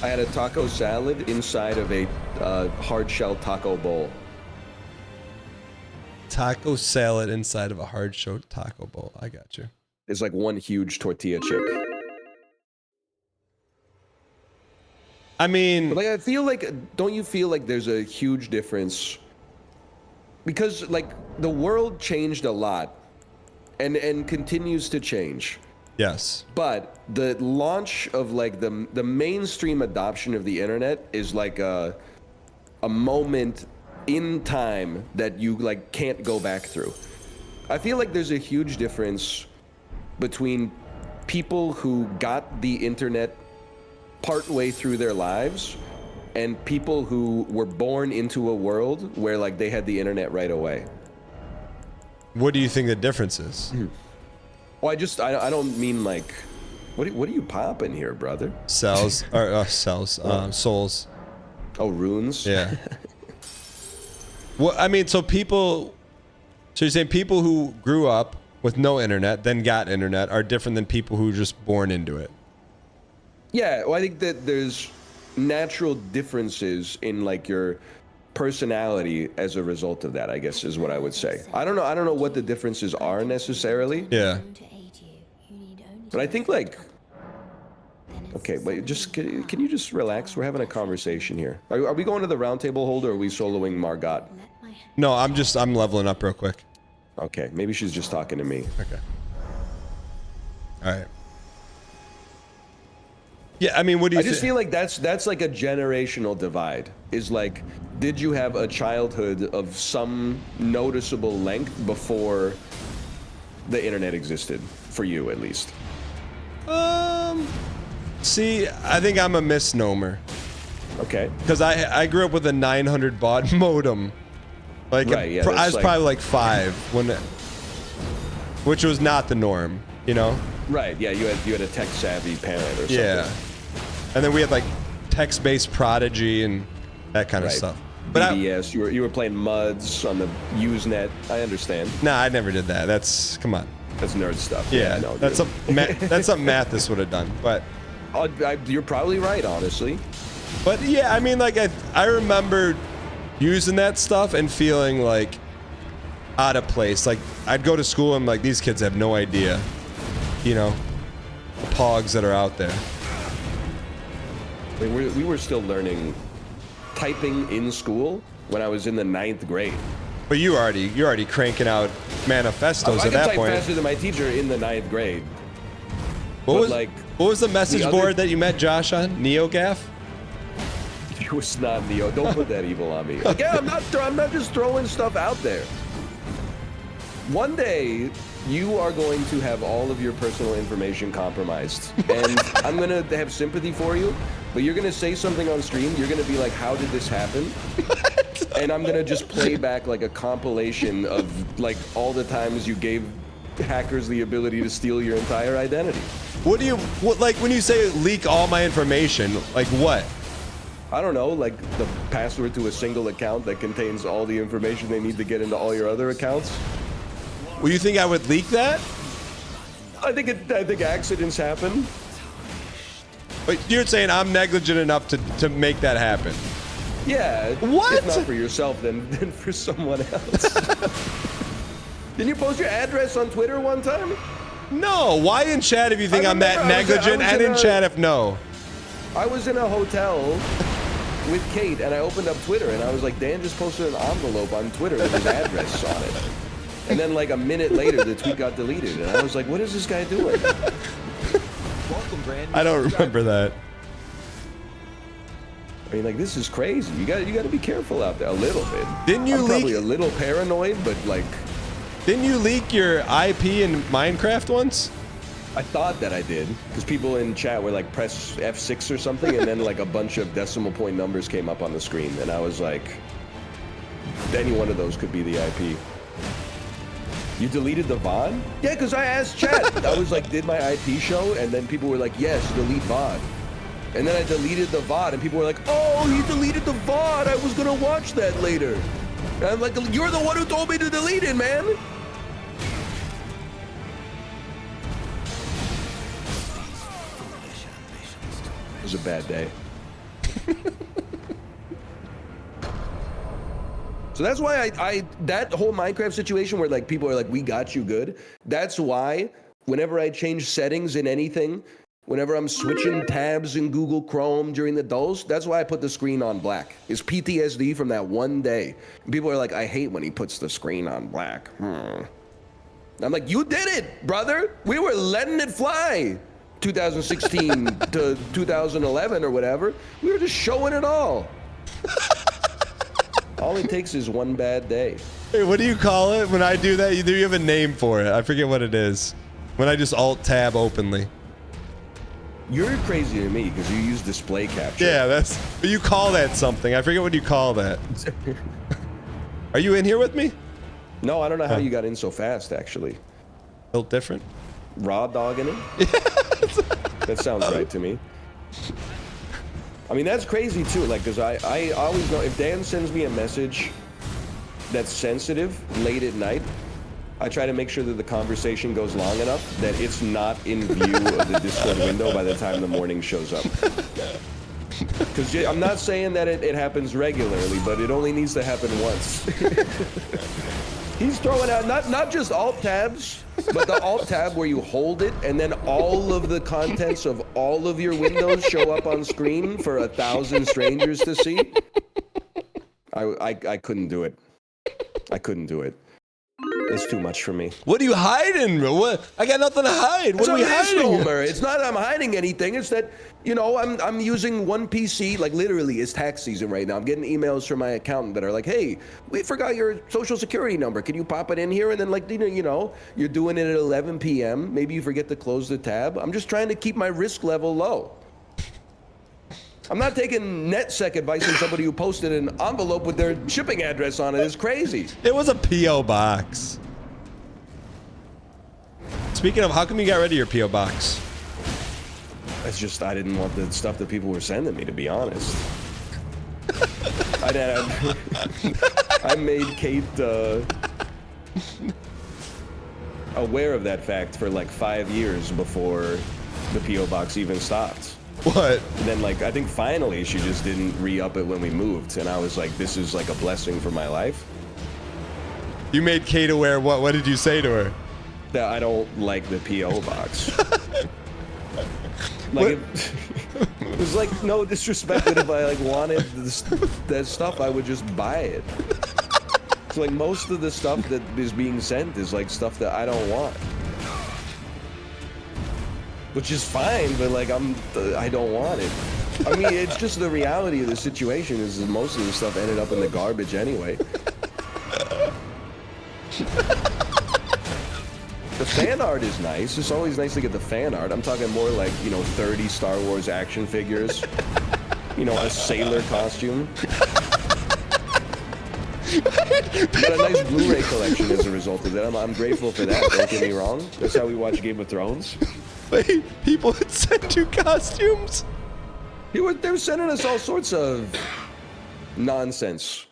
I had a taco salad inside of a hard shell taco bowl. Taco salad inside of a hard shell taco bowl. I got you. It's like one huge tortilla chip. I mean, but like, I feel like, don't you feel like there's a huge difference? Because like the world changed a lot and continues to change. Yes. But the launch of like the mainstream adoption of the internet is like a moment in time that you like can't go back through. I feel like there's a huge difference between people who got the internet partway through their lives and people who were born into a world where like they had the internet right away. What do you think the difference is? Well, I don't mean like, what are you popping here, brother? Cells or souls. Oh, runes. Yeah. Well, I mean, so you're saying people who grew up with no internet, then got internet, are different than people who were just born into it. Yeah, well, I think that there's natural differences in like your personality as a result of that, I guess is what I would say. I don't know what the differences are necessarily. Yeah. But I think like, okay, but just can you just relax? We're having a conversation here. Are we going to the round table hold or are we soloing Margot? No, I'm leveling up real quick. Okay, maybe she's just talking to me. Okay. All right. Yeah, I mean, what do you? I just feel like that's like a generational divide. Is like, did you have a childhood of some noticeable length before the internet existed for you, at least? See, I think I'm a misnomer. Okay. Because I grew up with a 900 baud modem. Like, right, yeah, I was probably like 5 when, which was not the norm, you know? Right. Yeah, you had a tech savvy parent or something. Yeah. And then we had like text-based Prodigy and that kind of stuff. But BBS, you were playing MUDs on the Usenet. I understand. Nah, I never did that. That's come on. That's nerd stuff. Yeah, no, that's something Mathis would have done. But you're probably right, honestly. But yeah, I mean, like I remember using that stuff and feeling like out of place. Like I'd go to school and like these kids have no idea, you know, the pogs that are out there. I mean, we were still learning typing in school when I was in the 9th grade. But you're already cranking out manifestos at that point. I could type faster than my teacher in the 9th grade. What was the message board that you met Josh on? NeoGaf? It was not Neo. Don't put that evil on me. Again, I'm not just throwing stuff out there. One day, you are going to have all of your personal information compromised. And I'm going to have sympathy for you, but you're going to say something on stream. You're going to be like, how did this happen? And I'm going to just play back like a compilation of like all the times you gave hackers the ability to steal your entire identity. What like when you say leak all my information, like what? I don't know, like the password to a single account that contains all the information they need to get into all your other accounts. Well, you think I would leak that? I think accidents happen. But you're saying I'm negligent enough to make that happen? Yeah. What? If not for yourself, then for someone else. Didn't you post your address on Twitter one time? No. Why in chat if you think I'm that negligent, and in chat if no? I was in a hotel with Kate, and I opened up Twitter, and I was like, Dan just posted an envelope on Twitter with his address on it. And then like a minute later, the tweet got deleted, and I was like, what is this guy doing? Welcome, Brandon. I don't remember that. I mean, like, this is crazy. You got to be careful out there a little bit. Didn't you I'm leak? Probably a little paranoid, but like. Didn't you leak your IP in Minecraft once? I thought that I did, because people in chat were like, press F6 or something, and then like a bunch of decimal point numbers came up on the screen, and I was like, any one of those could be the IP. You deleted the VOD? Yeah, because I asked chat. I was like, did my IP show? And then people were like, yes, delete VOD. And then I deleted the VOD, and people were like, oh, he deleted the VOD. I was going to watch that later. And I'm like, you're the one who told me to delete it, man. It was a bad day. So that's why I that whole Minecraft situation where like people are like, we got you good. That's why whenever I change settings in anything, whenever I'm switching tabs in Google Chrome during the dulls, that's why I put the screen on black. It's PTSD from that one day. And people are like, I hate when he puts the screen on black. I'm like, you did it, brother. We were letting it fly. 2016 to 2011 or whatever. We were just showing it all. All it takes is one bad day. Hey, what do you call it when I do that? You have a name for it. I forget what it is. When I just alt tab openly. You're crazy to me because you use display capture. Yeah, that's. But you call that something. I forget what you call that. Are you in here with me? No, I don't know how you got in so fast, actually. Built different. Raw dogging it? That sounds right to me. I mean, that's crazy too, like, because I always know if Dan sends me a message that's sensitive late at night, I try to make sure that the conversation goes long enough that it's not in view of the Discord window by the time the morning shows up. Because I'm not saying that it happens regularly, but it only needs to happen once. He's throwing out not just alt tabs, but the alt tab where you hold it and then all of the contents of all of your windows show up on screen for 1,000 strangers to see. I couldn't do it. I couldn't do it. It's too much for me. What are you hiding? What? I got nothing to hide. What are we hiding? It's not that I'm hiding anything. It's that, you know, I'm using one PC. Like literally, it's tax season right now. I'm getting emails from my accountant that are like, "Hey, we forgot your social security number. Can you pop it in here?" And then like, you know, you're doing it at 11 p.m. Maybe you forget to close the tab. I'm just trying to keep my risk level low. I'm not taking NetSec advice from somebody who posted an envelope with their shipping address on it. It's crazy. It was a P.O. box. Speaking of, how come you got rid of your P.O. box? It's just I didn't want the stuff that people were sending me, to be honest. I made Kate aware of that fact for like 5 years before the P.O. box even stopped. What? And then, like, I think finally she just didn't re-up it when we moved, and I was like, this is like a blessing for my life. You made Kate aware. What did you say to her? That I don't like the P.O. box. Like, it was like no disrespect, but if I like wanted that stuff, I would just buy it. So like most of the stuff that is being sent is like stuff that I don't want. Which is fine, but like I don't want it. I mean, it's just the reality of the situation is that most of the stuff ended up in the garbage anyway. The fan art is nice. It's always nice to get the fan art. I'm talking more like, you know, 30 Star Wars action figures. You know, a sailor costume. But a nice Blu-ray collection as a result of that. I'm grateful for that, don't get me wrong. That's how we watch Game of Thrones. Wait, people would send you costumes? They were sending us all sorts of nonsense.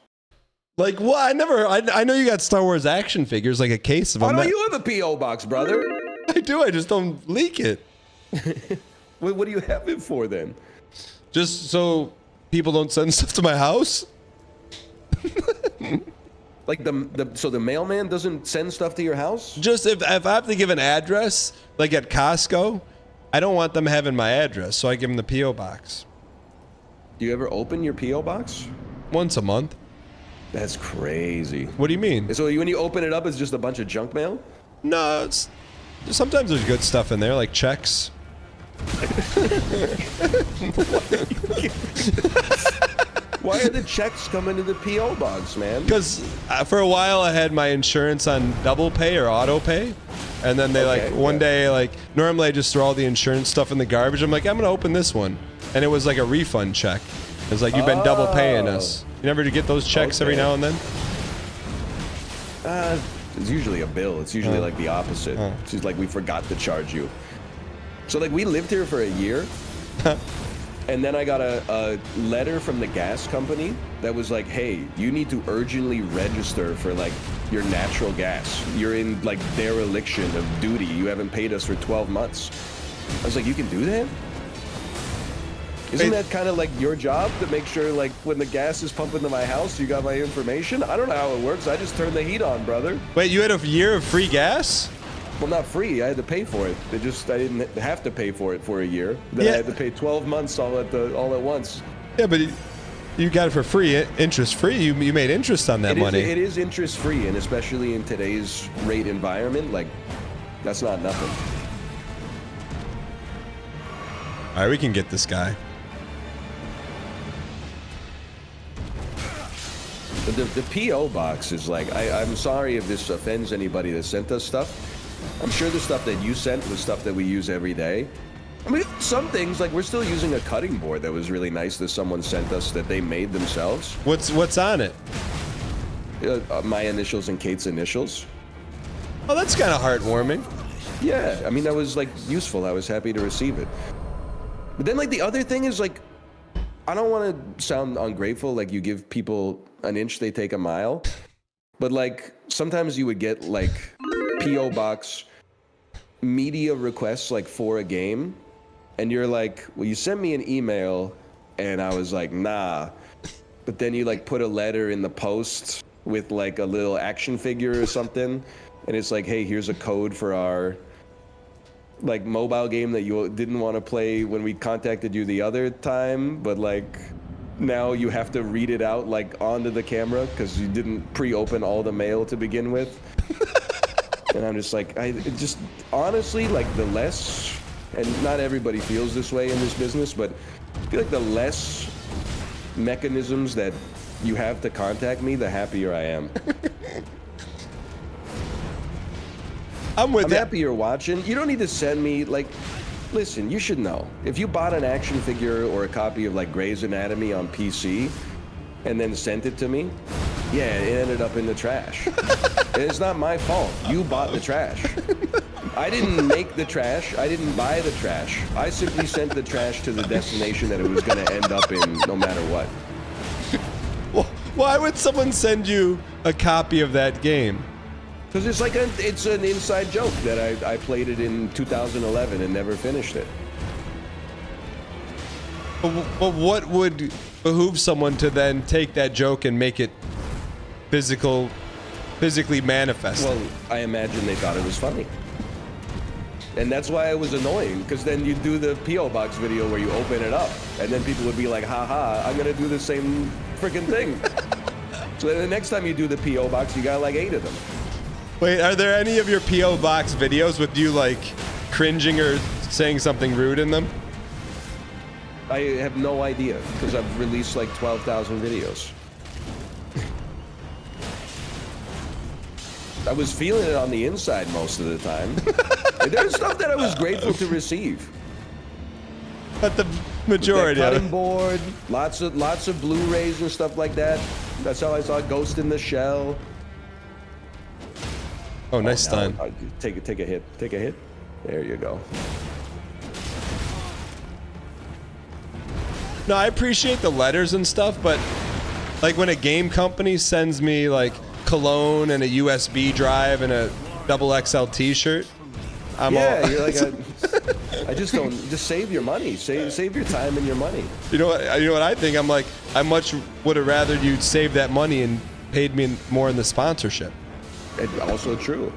Like what? I know you got Star Wars action figures, like a case of them. Why don't you have a P.O. box, brother? I do, I just don't leak it. What do you have it for then? Just so people don't send stuff to my house? Like so the mailman doesn't send stuff to your house? Just if I have to give an address, like at Costco, I don't want them having my address, so I give them the P.O. box. Do you ever open your P.O. box? Once a month. That's crazy. What do you mean? So when you open it up, it's just a bunch of junk mail? No, sometimes there's good stuff in there, like checks. Why are the checks coming to the P.O. box, man? Because for a while I had my insurance on double pay or auto pay. And then they one day, like, normally I just throw all the insurance stuff in the garbage. I'm like, I'm going to open this one. And it was like a refund check. It's like, you've been double paying us. You never get those checks every now and then? It's usually a bill. It's usually like the opposite. It's just like we forgot to charge you. So like we lived here for a year. And then I got a letter from the gas company that was like, hey, you need to urgently register for like your natural gas. You're in like dereliction of duty. You haven't paid us for 12 months. I was like, you can do that? Isn't that kind of like your job to make sure, like, when the gas is pumping to my house, you got my information? I don't know how it works. I just turn the heat on, brother. Wait, you had a year of free gas? Well, not free. I had to pay for it. I didn't have to pay for it for a year. Then I had to pay 12 months all at once. Yeah, but you got it for free, interest free. You made interest on that money. It is interest free, and especially in today's rate environment, like, that's not nothing. All right, we can get this guy. But the P.O. box is like, I'm sorry if this offends anybody that sent us stuff. I'm sure the stuff that you sent was stuff that we use every day. I mean, some things, like, we're still using a cutting board that was really nice that someone sent us that they made themselves. What's on it? My initials and Kate's initials. Oh, that's kind of heartwarming. Yeah, I mean, that was, like, useful. I was happy to receive it. But then, like, the other thing is, like, I don't want to sound ungrateful, like you give people an inch, they take a mile. But, like, sometimes you would get, like, P.O. box media requests, like, for a game. And you're like, well, you sent me an email, and I was like, nah. But then you, like, put a letter in the post with, like, a little action figure or something. And it's like, hey, here's a code for our, like, mobile game that you didn't want to play when we contacted you the other time, but, like, now you have to read it out, like, onto the camera because you didn't pre-open all the mail to begin with. And I'm just like, honestly, like, the less, and not everybody feels this way in this business, but I feel like the less mechanisms that you have to contact me, the happier I am. I'm happy you're watching. You don't need to send me, like, listen, you should know. If you bought an action figure or a copy of, like, Grey's Anatomy on PC and then sent it to me, yeah, it ended up in the trash. And it's not my fault. You bought the trash. I didn't make the trash. I didn't buy the trash. I simply sent the trash to the destination that it was going to end up in no matter what. Well, why would someone send you a copy of that game? Because it's like it's an inside joke that I played it in 2011 and never finished it. But what would behoove someone to then take that joke and make it physically manifest? Well, I imagine they thought it was funny. And that's why it was annoying, because then you do the P.O. Box video where you open it up, and then people would be like, haha, I'm going to do the same freaking thing. So then the next time you do the P.O. Box, you got like 8 of them. Wait, are there any of your P.O. Box videos with you, like, cringing or saying something rude in them? I have no idea, because I've released like 12,000 videos. I was feeling it on the inside most of the time. There's stuff that I was grateful to receive. But the majority The of cutting it. board, lots of Blu-rays and stuff like that. That's how I saw Ghost in the Shell. Oh, nice stun. Take a hit. Take a hit. There you go. No, I appreciate the letters and stuff, but like when a game company sends me like cologne and a USB drive and a XXL t-shirt, you're like, I just don't. Just save your money. Save your time and your money. You know what I think? I'm like, I much would have rather you save that money and paid me more in the sponsorship. It's also true.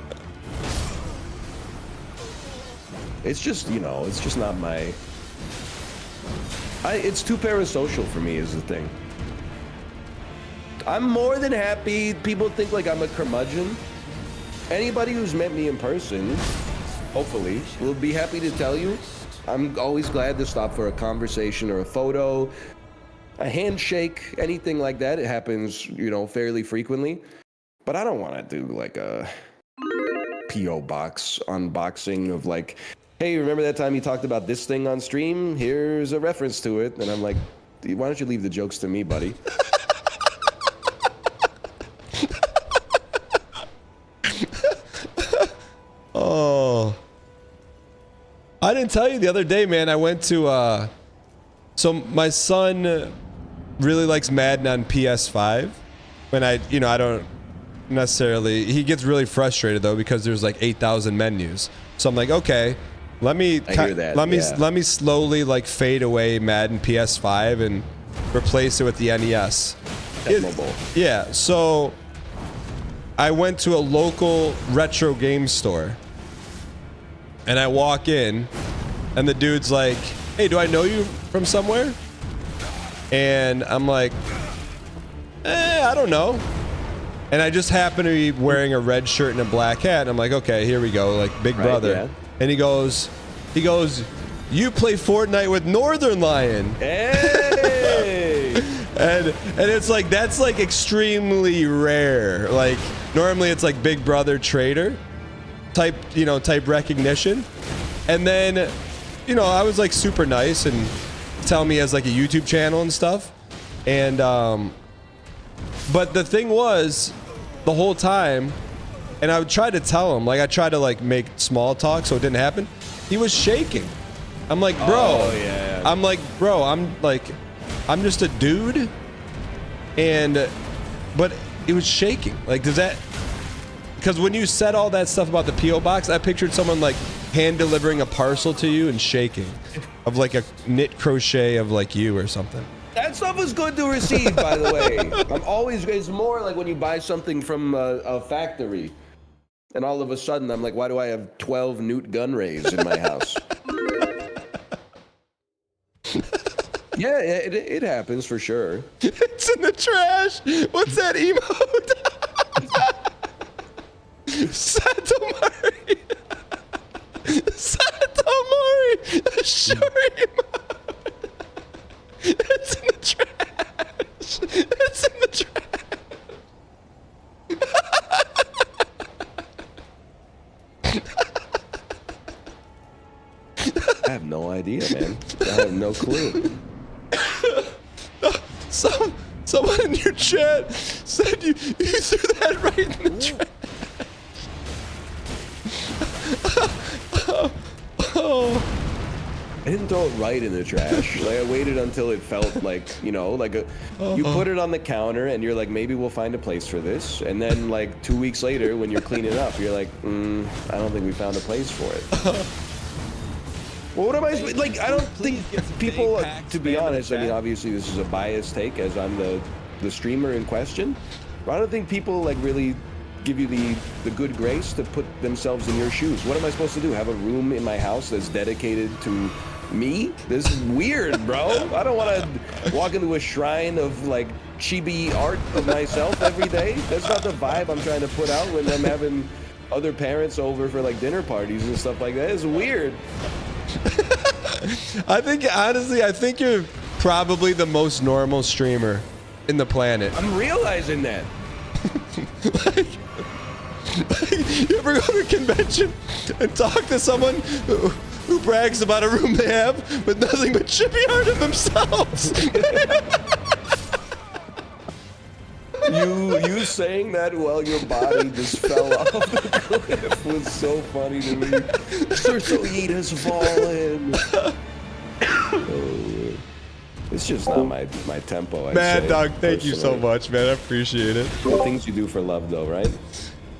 It's just, it's just not my. It's too parasocial for me is the thing. I'm more than happy. People think like I'm a curmudgeon. Anybody who's met me in person, hopefully, will be happy to tell you. I'm always glad to stop for a conversation or a photo, a handshake, anything like that. It happens, fairly frequently. But I don't want to do like a P.O. box unboxing of like, hey, remember that time you talked about this thing on stream? Here's a reference to it. And I'm like, why don't you leave the jokes to me, buddy? Oh. I didn't tell you the other day, man. I went to, so my son really likes Madden on PS5. When I don't necessarily, he gets really frustrated though because there's like 8,000 menus. So I'm like, okay, Let me I hear that, yeah. let me slowly like fade away Madden PS5 and replace it with the NES. Mobile. Yeah, so I went to a local retro game store and I walk in and the dude's like, "Hey, do I know you from somewhere?" And I'm like, I don't know. And I just happen to be wearing a red shirt and a black hat. And I'm like, okay, here we go, like Big Brother. Yeah. And he goes, "You play Fortnite with Northerlion." Hey! And it's like, that's like extremely rare. Like normally it's like Big Brother trader type, type recognition. And then, I was like super nice and tell me he has like a YouTube channel and stuff. And, but the thing was, the whole time, and I would try to tell him, like I tried to like make small talk so it didn't happen. He was shaking. I'm like, bro. Oh, yeah. I'm like, bro, I'm just a dude. But it was shaking. Like, does that, because when you said all that stuff about the P.O. box, I pictured someone like hand delivering a parcel to you and shaking of like a knit crochet of like you or something. That stuff is good to receive, by the way. It's more like when you buy something from a factory, and all of a sudden I'm like, why do I have 12 Newt gun rays in my house? Yeah, it happens for sure. It's in the trash. What's that emote? Satomari. Satomari. A short emote. It's in the trash. It's in the trash. I have no idea, man. I have no clue. Someone in your chat said you threw that right in the trash. I didn't throw it right in the trash. Like I waited until it felt like, you put it on the counter and you're like, maybe we'll find a place for this. And then like 2 weeks later when you're cleaning up, you're like, I don't think we found a place for it. Well, what am I like? I don't think people, to be honest, I mean, obviously this is a biased take as I'm the streamer in question, but I don't think people like really give you the good grace to put themselves in your shoes. What am I supposed to do? Have a room in my house that's dedicated to me? This is weird, bro. I don't want to walk into a shrine of like chibi art of myself every day. That's not the vibe I'm trying to put out when I'm having other parents over for like dinner parties and stuff like that. It's weird. I think you're probably the most normal streamer in the planet. I'm realizing that. You ever go to a convention and talk to someone who brags about a room they have with nothing but chippy art of themselves? You saying that while your body just fell off the cliff was so funny to me. Sir Soyeet has fallen. It's just not my tempo. Mad Dog, thank you so much, man. I appreciate it. The things you do for love, though, right?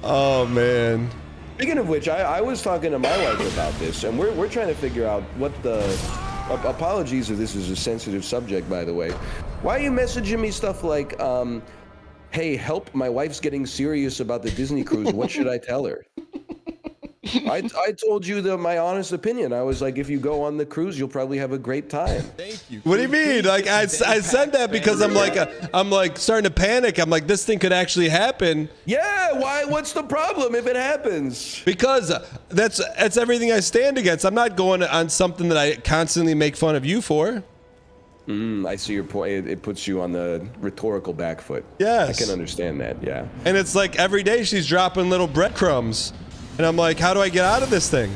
Oh man. Speaking of which, I was talking to my wife about this, and we're trying to figure out what the. Apologies if this is a sensitive subject, by the way. Why are you messaging me stuff like, "Hey, help! My wife's getting serious about the Disney cruise. What should I tell her?" I told you my honest opinion. I was like, if you go on the cruise, you'll probably have a great time. Thank you. What do you mean? Like I said that because I'm like starting to panic. I'm like, this thing could actually happen. Yeah, why? What's the problem if it happens? Because that's everything I stand against. I'm not going on something that I constantly make fun of you for. I see your point. It puts you on the rhetorical back foot. Yes. I can understand that, yeah. And it's like every day she's dropping little breadcrumbs. And I'm like, how do I get out of this thing?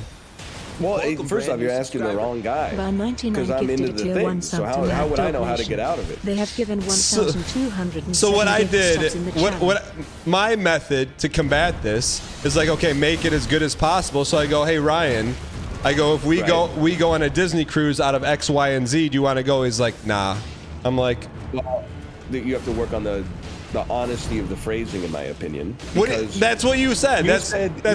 Well, first off, you're asking the wrong guy. Because I'm into the thing. So how would I know how to get out of it? They have given 1,200. So what I did, what my method to combat this is like, okay, make it as good as possible. So I go, hey Ryan, I go, if we go on a Disney cruise out of X, Y, and Z, do you want to go? He's like, nah. I'm like, well, you have to work on the the honesty of the phrasing, in my opinion. That's what you said. That's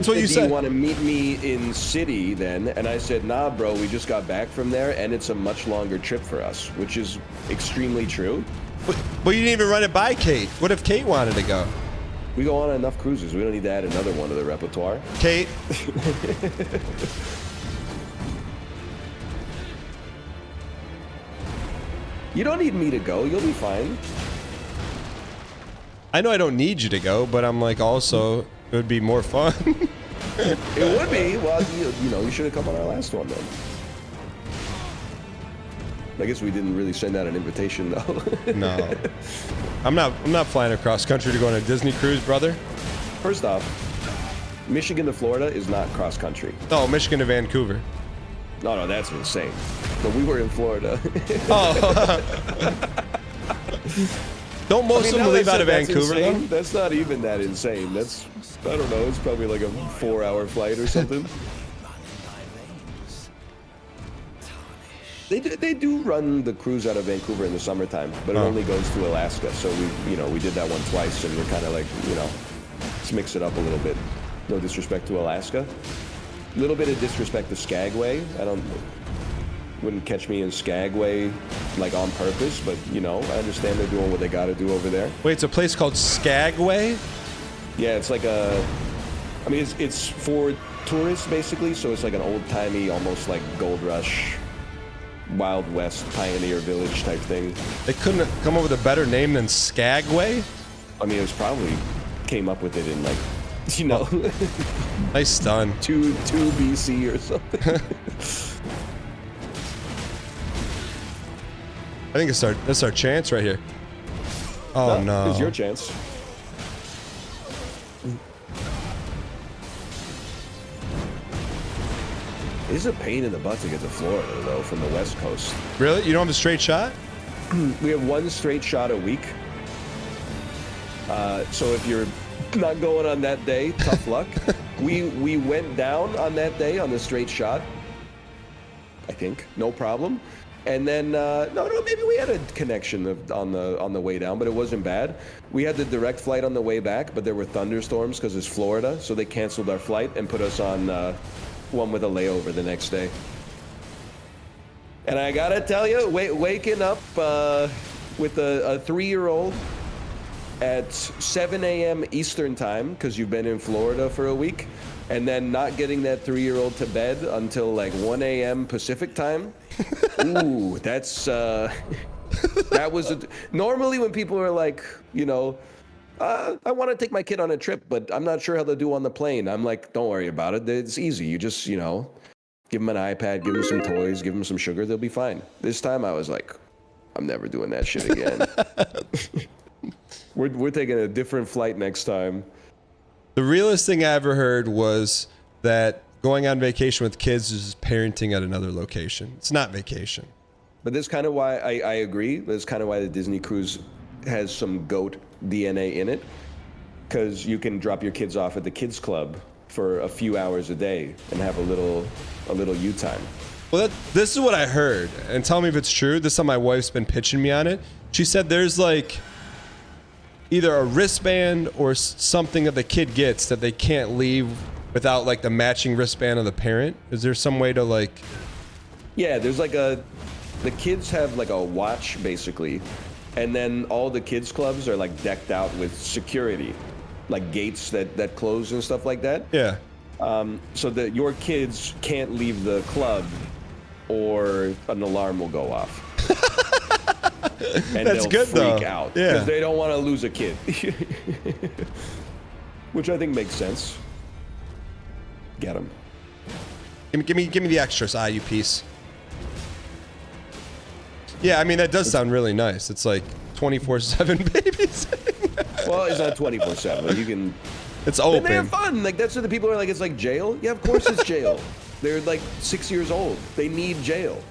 what you Do said. you want to meet me in city then? And I said, nah, bro, we just got back from there, and it's a much longer trip for us, which is extremely true. But you didn't even run it by Kate. What if Kate wanted to go? We go on enough cruises. We don't need to add another one to the repertoire. Kate. You don't need me to go. You'll be fine. I know I don't need you to go, but I'm like, also, it would be more fun. It would be. Well, you know, you should have come on our last one then. I guess we didn't really send out an invitation though. No. I'm not flying across country to go on a Disney cruise, brother. First off, Michigan to Florida is not cross country. No, Michigan to Vancouver. No, that's insane. But we were in Florida. Oh. Don't most of them leave out of Vancouver, though? That's not even that insane. That's, I don't know, it's probably like a 4-hour flight or something. They do run the cruise out of Vancouver in the summertime, but it only goes to Alaska. So we did that one twice, and we're kind of like, let's mix it up a little bit. No disrespect to Alaska. A little bit of disrespect to Skagway. Wouldn't catch me in Skagway like on purpose, but I understand they're doing what they got to do over there. Wait, it's a place called Skagway? Yeah, it's like it's for tourists basically, so it's like an old-timey, almost like Gold Rush, Wild West pioneer village type thing. They couldn't have come up with a better name than Skagway? I mean, it was probably came up with it in like, Nice stun. 2 BC or something. I think that's our chance right here. Oh no. It's your chance. It is a pain in the butt to get to Florida though from the West Coast. Really? You don't have a straight shot? We have one straight shot a week. So if you're not going on that day, tough luck. We went down on that day on the straight shot. I think no problem. And then maybe we had a connection on the way down, but it wasn't bad. We had the direct flight on the way back, but there were thunderstorms because it's Florida, so they canceled our flight and put us on one with a layover the next day. And I gotta tell you, waking up with a 3-year-old at 7 a.m. Eastern time, because you've been in Florida for a week, and then not getting that 3-year-old to bed until like 1 a.m. Pacific time. Ooh, that's that was normally when people are like, I want to take my kid on a trip, but I'm not sure how they'll do on the plane. I'm like, don't worry about it. It's easy. You just, give them an iPad, give them some toys, give them some sugar. They'll be fine. This time I was like, I'm never doing that shit again. We're taking a different flight next time. The realest thing I ever heard was that going on vacation with kids is parenting at another location. It's not vacation. But that's kind of why I agree. That's kind of why the Disney cruise has some GOAT DNA in it, because you can drop your kids off at the kids club for a few hours a day and have a little you time. Well, this is what I heard, and tell me if it's true. This is how my wife's been pitching me on it. She said there's like either a wristband or something that the kid gets that they can't leave without like the matching wristband of the parent. Is there some way to like? Yeah, there's like the kids have like a watch basically, and then all the kids clubs are like decked out with security, like gates that close and stuff like that. Yeah. So that your kids can't leave the club or an alarm will go off. And That's they'll good freak though. out Yeah. because they don't want to lose a kid. Which I think makes sense. Get them. Give me the extras, you piece. Yeah, I mean that does sound really nice. It's like 24/7 babysitting. Well, it's not 24/7. You can. It's And open. they're fun. Like that's what the people are like. It's like jail. Yeah, of course it's jail. They're like 6 years old. They need jail.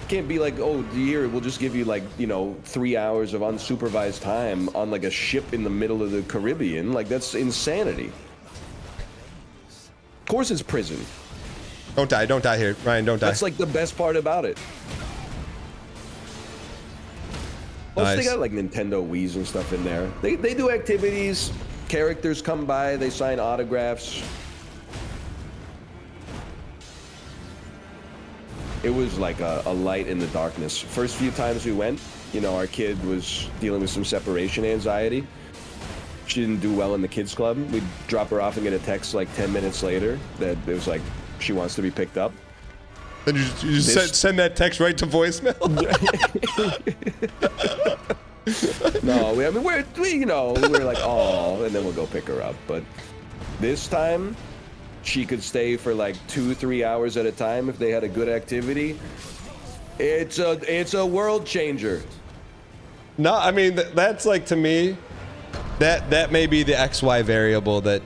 Can't be like, oh, here we'll just give you like 3 hours of unsupervised time on like a ship in the middle of the Caribbean. Like that's insanity. Of course it's prison. Don't die here, Ryan. Don't die. That's like the best part about it. Plus, Nice. they got like Nintendo Wii's and stuff in there. They do activities. Characters come by. They sign autographs. It was like a light in the darkness. First few times we went, you know, our kid was dealing with some separation anxiety. She didn't do well in the kids club. We'd drop her off and get a text like 10 minutes later that it was like she wants to be picked up. Then you just send that text right to voicemail. No, we're like, oh, and then we'll go pick her up. But this time, she could stay for like 2-3 hours at a time if they had a good activity. It's a world changer. No, I mean that's like, to me, that may be the XY variable that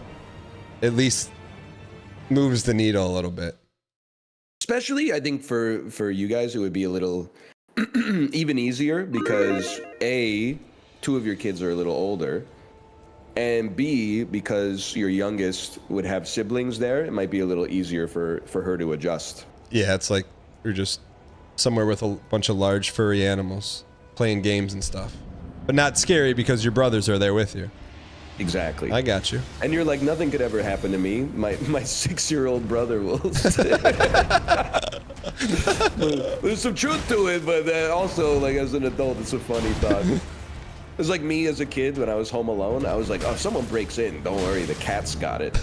at least moves the needle a little bit. Especially, I think for you guys, it would be a little even easier because A, 2 of your kids are a little older, and B, because your youngest would have siblings there, it might be a little easier for her to adjust. Yeah, it's like you're just somewhere with a bunch of large furry animals playing games and stuff, but not scary because your brothers are there with you. Exactly. I got you. And you're like, nothing could ever happen to me. My 6-year-old brother will. There's some truth to it, but also, like, as an adult, it's a funny thought. It's like me as a kid when I was home alone. I was like, oh, if someone breaks in, don't worry, the cat's got it.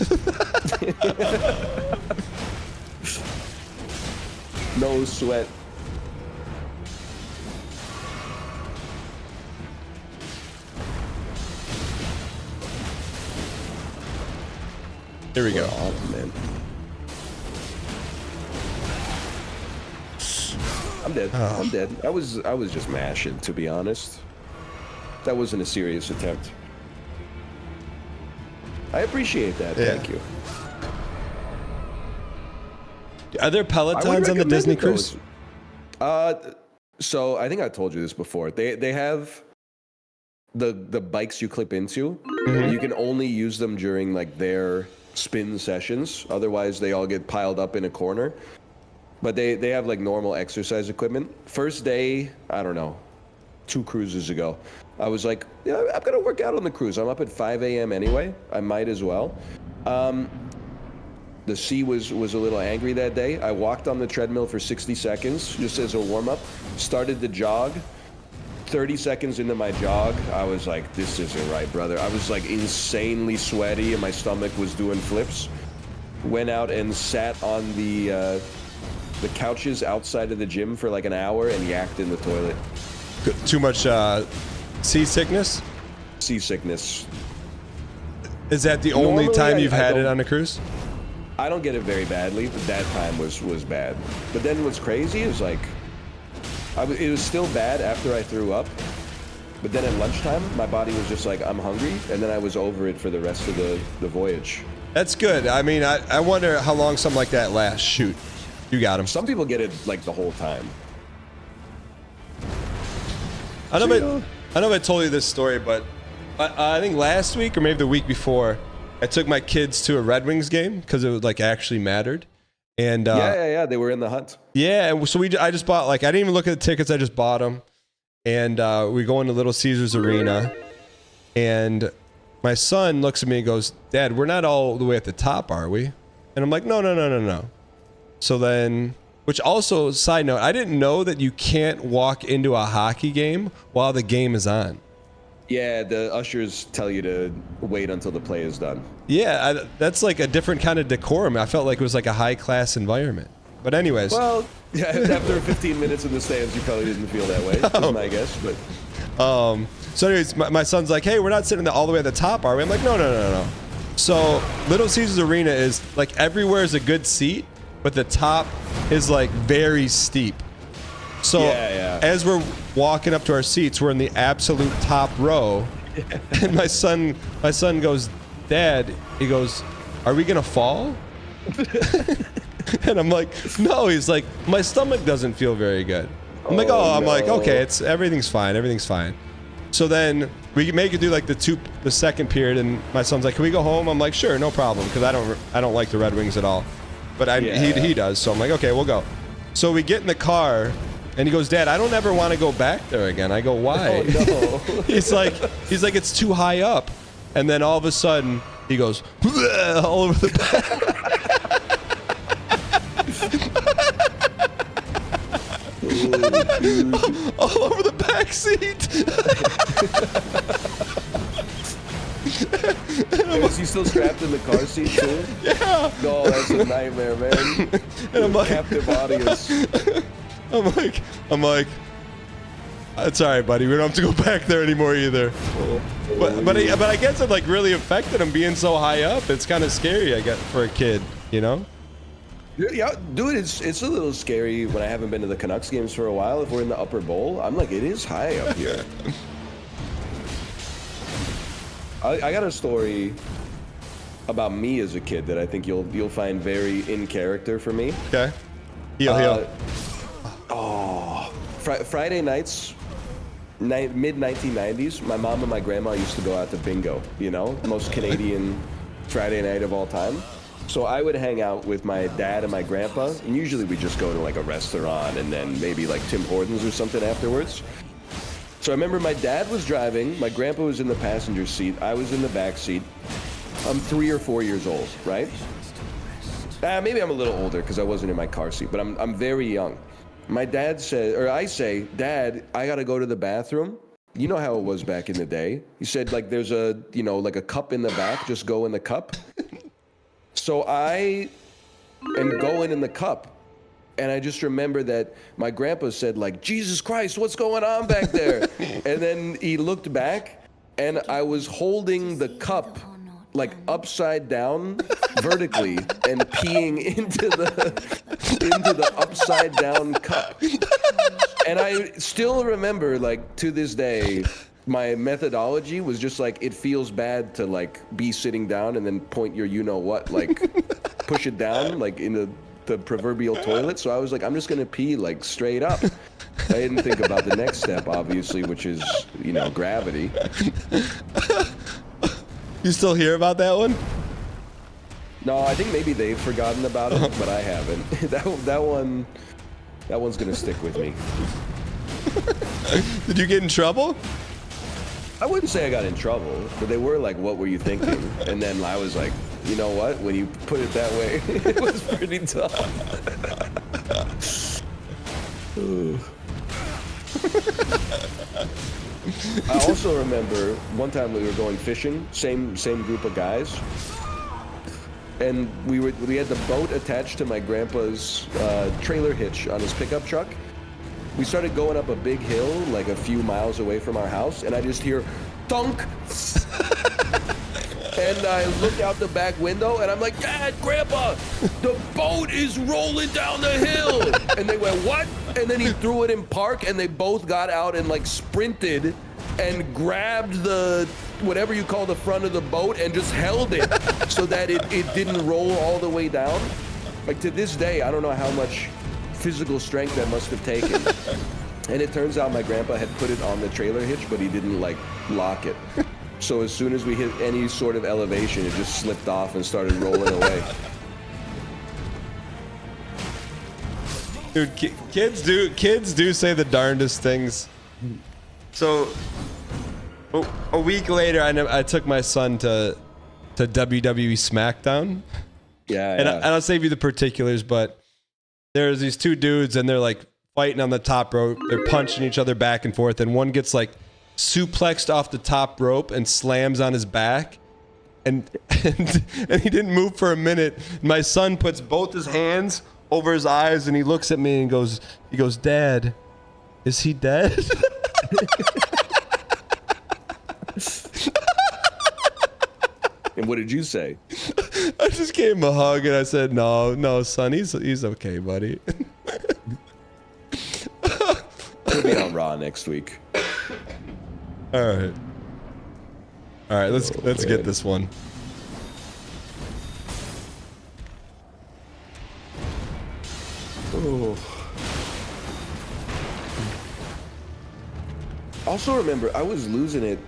No sweat. Here we go. Oh, man. I'm dead. I'm dead. I was just mashing, to be honest. That wasn't a serious attempt. I appreciate that. Yeah. Thank you. Are there I would Pelotons on the recommend Disney it, cruise? So I think I told you this before. They have the bikes you clip into. Mm-hmm. You can only use them during like their spin sessions. Otherwise, they all get piled up in a corner. But they have like normal exercise equipment. First day, I don't know, 2 cruises ago, I was like, yeah, I'm gonna work out on the cruise. I'm up at 5 a.m. anyway. I might as well. The sea was a little angry that day. I walked on the treadmill for 60 seconds just as a warm-up. Started to jog. 30 seconds into my jog, I was like, this isn't right, brother. I was like insanely sweaty and my stomach was doing flips. Went out and sat on the couches outside of the gym for like an hour and yacked in the toilet. Too much seasickness? Seasickness. Is that the only Normally, time you've I had it don't- on a cruise? I don't get it very badly, but that time was bad. But then what's crazy is like, it was still bad after I threw up. But then at lunchtime, my body was just like, I'm hungry. And then I was over it for the rest of the voyage. That's good. I mean, I wonder how long something like that lasts. Shoot. You got him. Some people get it like the whole time. I know if I told you this story, but I think last week or maybe the week before, I took my kids to a Red Wings game because it was like actually mattered. And Yeah. They were in the hunt. yeah, and so I just bought, like, I didn't even look at the tickets. I just bought them. And we go into Little Caesars Arena. And my son looks at me and goes, Dad, we're not all the way at the top, are we? And I'm like, no. So then, which also, side note, I didn't know that you can't walk into a hockey game while the game is on. Yeah, the ushers tell you to wait until the play is done. Yeah, that's like a different kind of decorum. I felt like it was like a high-class environment. But anyways. Well, yeah, after 15 minutes in the stands, you probably didn't feel that way, is my guess. But So anyways, my son's like, hey, we're not sitting all the way at the top, are we? I'm like, no. So Little Caesars Arena is like, everywhere is a good seat, but the top is like very steep. So Yeah. as we're walking up to our seats, we're in the absolute top row. And my son goes, Dad, he goes, are we gonna fall? And I'm like, no. He's like, my stomach doesn't feel very good. I'm like, I'm like, okay, everything's fine. So then we make it through like the second period, and my son's like, can we go home? I'm like, sure, no problem, because I don't like the Red Wings at all, but he does. So I'm like, okay, we'll go. So we get in the car, And he goes, Dad, I don't ever want to go back there again. I go, why? Oh no. he's like, it's too high up. And then all of a sudden, he goes, all over the back. All over the back seat. Is he still strapped in the car seat too? Yeah. No, that's a nightmare, man. And I'm like, Captive audience. I'm like, it's all right, buddy. We don't have to go back there anymore either. But I guess it like really affected him being so high up. It's kind of scary, I guess, for a kid, you know? Yeah, dude, it's a little scary when I haven't been to the Canucks games for a while. If we're in the upper bowl, I'm like, it is high up here. I got a story about me as a kid that I think you'll find very in character for me. Okay. Heel. Friday nights, mid 1990s, my mom and my grandma used to go out to bingo. You know, most Canadian Friday night of all time. So I would hang out with my dad and my grandpa, and usually we just go to like a restaurant and then maybe like Tim Hortons or something afterwards. So I remember my dad was driving, my grandpa was in the passenger seat, I was in the back seat. I'm 3 or 4 years old, right? Maybe I'm a little older because I wasn't in my car seat, but I'm very young. My dad said, or I say, Dad, I gotta go to the bathroom. You know how it was back in the day. He said, like, there's a, you know, like a cup in the back, just go in the cup. So I am going in the cup, and I just remember that my grandpa said, like, Jesus Christ, what's going on back there? And then he looked back, and I was holding the cup, like, upside down vertically and peeing into the upside down cup. And I still remember, like, to this day, my methodology was just like, it feels bad to like be sitting down and then point your you-know-what, like push it down like in the proverbial toilet. So I was like, I'm just gonna pee like straight up. I didn't think about the next step, obviously, which is, you know, gravity. You still hear about that one? No, I think maybe they've forgotten about it, but I haven't. that one's gonna stick with me. Did you get in trouble? I wouldn't say I got in trouble, but they were like, what were you thinking? And then I was like, you know what? When you put it that way, it was pretty tough. I also remember one time we were going fishing, same group of guys. And we had the boat attached to my grandpa's trailer hitch on his pickup truck. We started going up a big hill, like a few miles away from our house, and I just hear thunk. And I look out the back window, and I'm like, Dad, Grandpa, the boat is rolling down the hill. And they went, what? And then he threw it in park, and they both got out and like sprinted and grabbed the, whatever you call the front of the boat, and just held it so that it didn't roll all the way down. Like, to this day, I don't know how much physical strength that must have taken. And it turns out my grandpa had put it on the trailer hitch, but he didn't like lock it. So as soon as we hit any sort of elevation, it just slipped off and started rolling away. Dude, kids do say the darndest things. So a week later, I took my son to WWE SmackDown. Yeah, and I'll save you the particulars, but there's these two dudes and they're like fighting on the top rope. They're punching each other back and forth, and one gets like suplexed off the top rope and slams on his back, and he didn't move for a minute. My son puts both his hands over his eyes and he looks at me and goes, Dad, is he dead? And what did you say? I just gave him a hug and I said, no, son, he's okay, buddy. He'll be on Raw next week. All right, let's get this one. Oh. Also remember, I was losing it.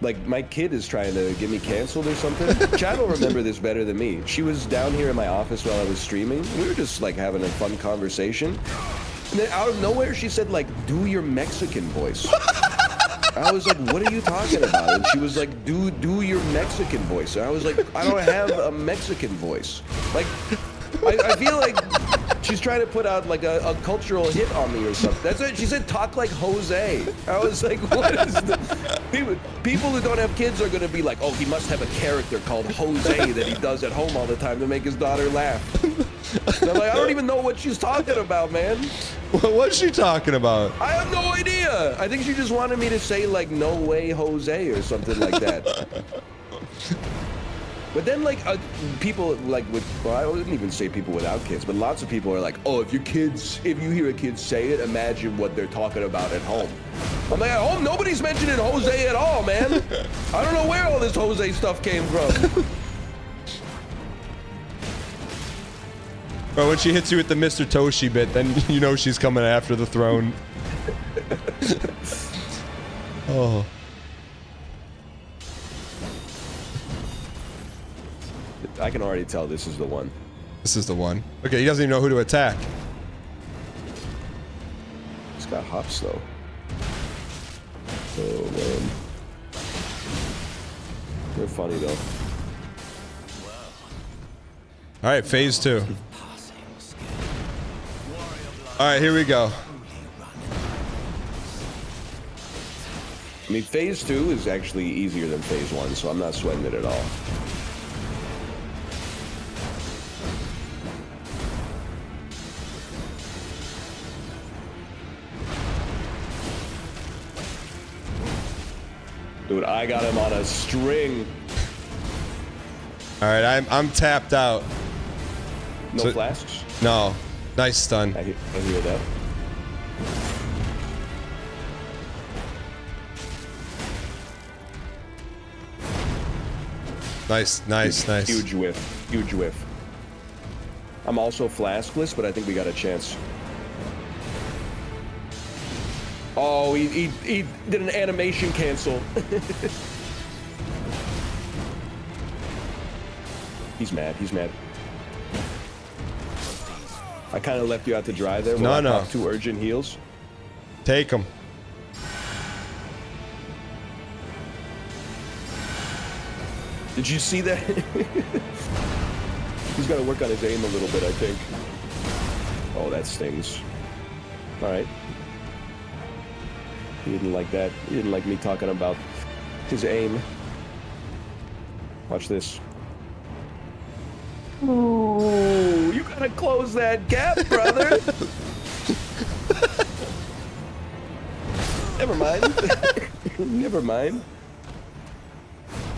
Like, my kid is trying to get me canceled or something. Chad will remember this better than me. She was down here in my office while I was streaming. We were just like having a fun conversation. And then out of nowhere, she said, like, do your Mexican voice. I was like, what are you talking about? And she was like, do your Mexican voice. And I was like, I don't have a Mexican voice. Like, I feel like she's trying to put out like a cultural hit on me or something. That's what she said, talk like Jose. I was like, what is the... People who don't have kids are going to be like, oh, he must have a character called Jose that he does at home all the time to make his daughter laugh. And I'm like, I don't even know what she's talking about, man. What's she talking about? I have no idea. I think she just wanted me to say like, no way Jose or something like that. But then like people like with, well, I wouldn't even say people without kids, but lots of people are like, oh, if you hear a kid say it, imagine what they're talking about at home. I'm like, at home, nobody's mentioning Jose at all, man. I don't know where all this Jose stuff came from. Bro, when she hits you with the Mr. Toshi bit, then you know she's coming after the throne. Oh. I can already tell this is the one. This is the one. Okay, he doesn't even know who to attack. He's got hops though. Oh man. They're funny though. Alright, phase 2. Alright, here we go. I mean, phase 2 is actually easier than phase 1, so I'm not sweating it at all. Dude, I got him on a string. All right, I'm tapped out. No flasks? No. Nice stun. I hear that. Nice. Huge whiff. I'm also flaskless, but I think we got a chance. Oh, he did an animation cancel. He's mad. I kind of left you out to dry there. No. I pop 2 urgent heals. Take him. Did you see that? He's got to work on his aim a little bit, I think. Oh, that stings. All right. He didn't like that. He didn't like me talking about his aim. Watch this. Ooh, you gotta close that gap, brother. Never mind. Never mind.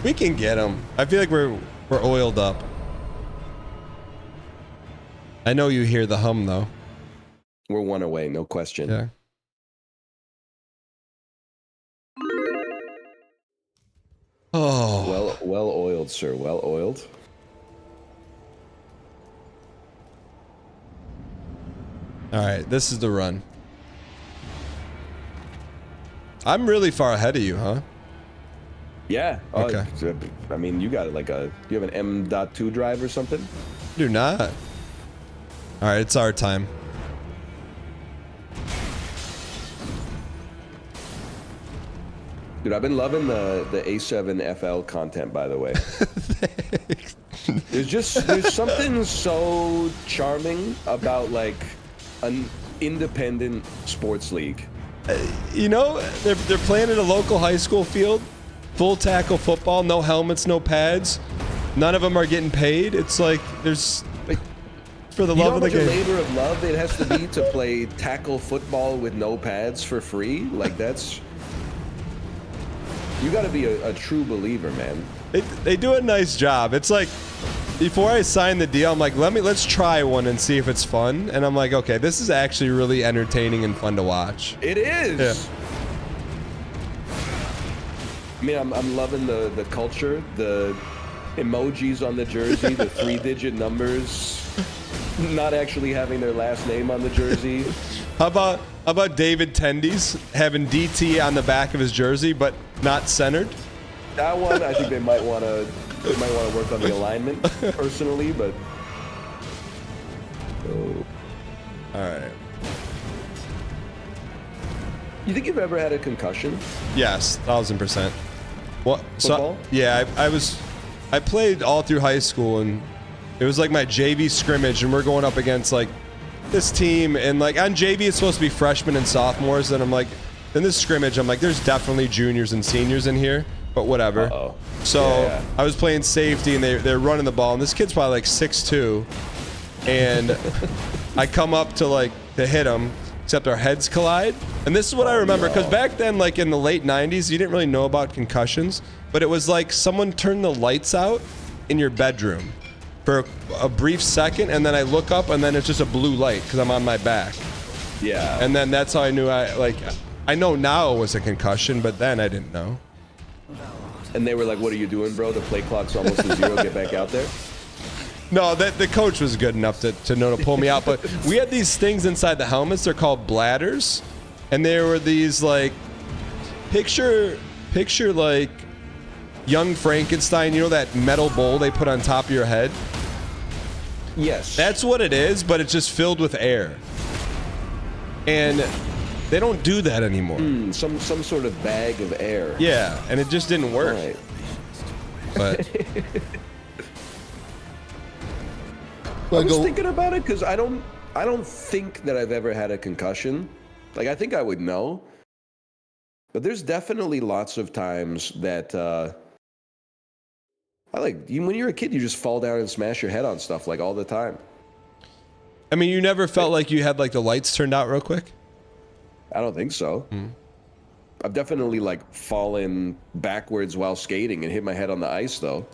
We can get him. I feel like we're oiled up. I know you hear the hum though. We're 1 away, no question. Yeah. Oh. Well oiled, sir. Well oiled. All right, this is the run. I'm really far ahead of you, huh? Yeah. Okay. I mean, you got like you have an M.2 drive or something? Do not. All right, it's our time. Dude, I've been loving the A7 FL content, by the way. There's something so charming about like an independent sports league. You know, they're playing at a local high school field, full tackle football, no helmets, no pads. None of them are getting paid. It's like there's like for the love of the game. Labor of love it has to be to play tackle football with no pads for free. Like that's. You got to be a true believer, man. They do a nice job. It's like before I signed the deal, I'm like, let's try one and see if it's fun. And I'm like, okay, this is actually really entertaining and fun to watch. It is. Yeah. I mean, I'm loving the culture, the emojis on the jersey, the 3-digit numbers, not actually having their last name on the jersey. How about David Tendy's having DT on the back of his jersey, but not centered? That one, I think they might want to work on the alignment personally, but. Oh. All right. You think you've ever had a concussion? Yes, 1000%. What? Football? So yeah, I played all through high school, and it was like my JV scrimmage, and we're going up against like this team, and like on JV it's supposed to be freshmen and sophomores, and I'm like, in this scrimmage I'm like, there's definitely juniors and seniors in here, but whatever. Uh-oh. So Yeah. I was playing safety, and they're running the ball, and this kid's probably like 6'2", and I come up to hit him, except our heads collide. And this is what I remember, because back then, like in the late 90s, you didn't really know about concussions, but it was like someone turned the lights out in your bedroom for a brief second, and then I look up, and then it's just a blue light because I'm on my back. Yeah. And then that's how I knew I know now it was a concussion, but then I didn't know. And they were like, what are you doing, bro? The play clock's almost to zero. Get back out there. No, the coach was good enough to know to pull me out, but we had these things inside the helmets. They're called bladders, and there were these like picture like Young Frankenstein. You know that metal bowl they put on top of your head? Yes. That's what it is, but it's just filled with air. And they don't do that anymore. Some sort of bag of air. Yeah, and it just didn't work. Right. But I was thinking about it because I don't think that I've ever had a concussion. Like, I think I would know. But there's definitely lots of times that when you're a kid, you just fall down and smash your head on stuff like all the time. I mean, you never felt like you had like the lights turned out real quick? I don't think so. I've definitely like fallen backwards while skating and hit my head on the ice though.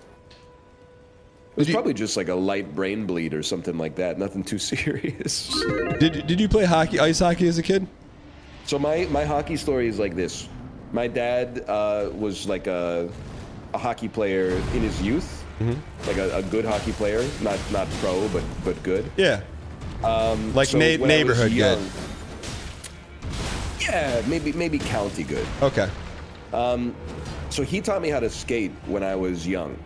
It was probably just like a light brain bleed or something like that. Nothing too serious. Did you play ice hockey as a kid? So my hockey story is like this. My dad was like a hockey player in his youth, like a good hockey player, not pro but good. Yeah. Like So when I was neighborhood good. young- Yeah, maybe county good. Okay. So he taught me how to skate when I was young.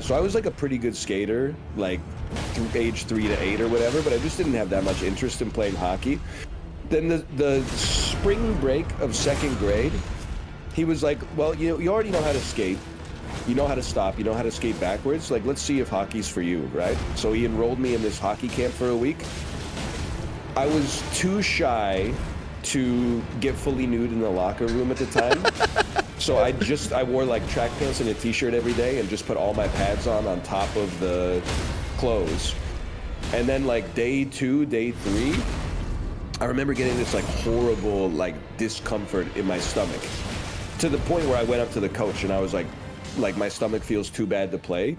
So I was like a pretty good skater, like age 3 to 8 or whatever, but I just didn't have that much interest in playing hockey. Then the spring break of 2nd grade, he was like, well, you already know how to skate. You know how to stop. You know how to skate backwards. Like, let's see if hockey's for you, right? So he enrolled me in this hockey camp for a week. I was too shy to get fully nude in the locker room at the time. So I wore like track pants and a t-shirt every day and just put all my pads on top of the clothes. And then like day 2, day 3, I remember getting this like horrible like discomfort in my stomach to the point where I went up to the coach and I was like my stomach feels too bad to play.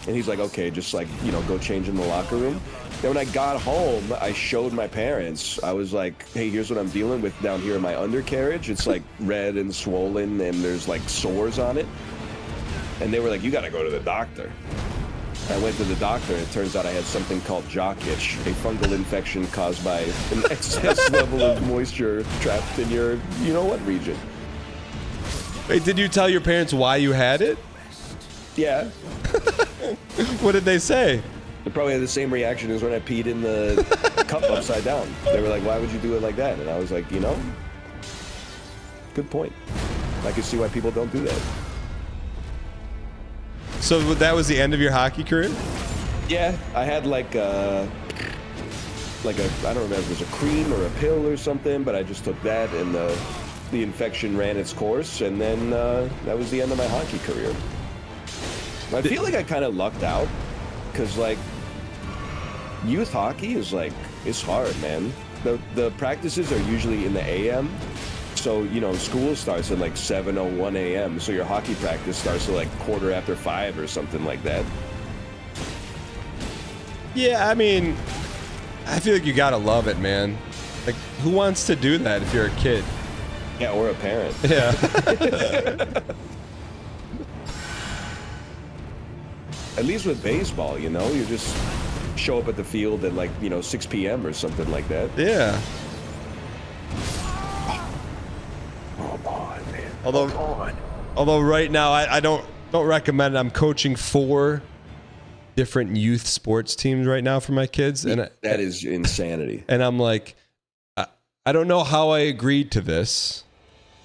And he's like, okay, just like, go change in the locker room. And when I got home, I showed my parents. I was like, hey, here's what I'm dealing with down here in my undercarriage. It's like red and swollen and there's like sores on it. And they were like, you got to go to the doctor. I went to the doctor and it turns out I had something called jock itch, a fungal infection caused by an excess level of moisture trapped in your you-know-what region. Wait, did you tell your parents why you had it? Yeah. What did they say? They probably had the same reaction as when I peed in the cup upside down. They were like, why would you do it like that? And I was like, good point. I can see why people don't do that. So that was the end of your hockey career? Yeah, I had I don't remember if it was a cream or a pill or something, but I just took that and the infection ran its course, and then that was the end of my hockey career. I feel like I kind of lucked out, because youth hockey is it's hard, man. The practices are usually in the AM, so school starts at 7:01 a.m. So your hockey practice starts at 5:15 or something like that. Yeah, I mean, I feel like you gotta love it, man. Like, who wants to do that if you're a kid? Yeah, or a parent. Yeah. At least with baseball, you just show up at the field at 6 p.m. or something like that. Yeah. Come on, man. Although right now I don't recommend it. I'm coaching 4 different youth sports teams right now for my kids, and that is insanity. And I'm like, I don't know how I agreed to this.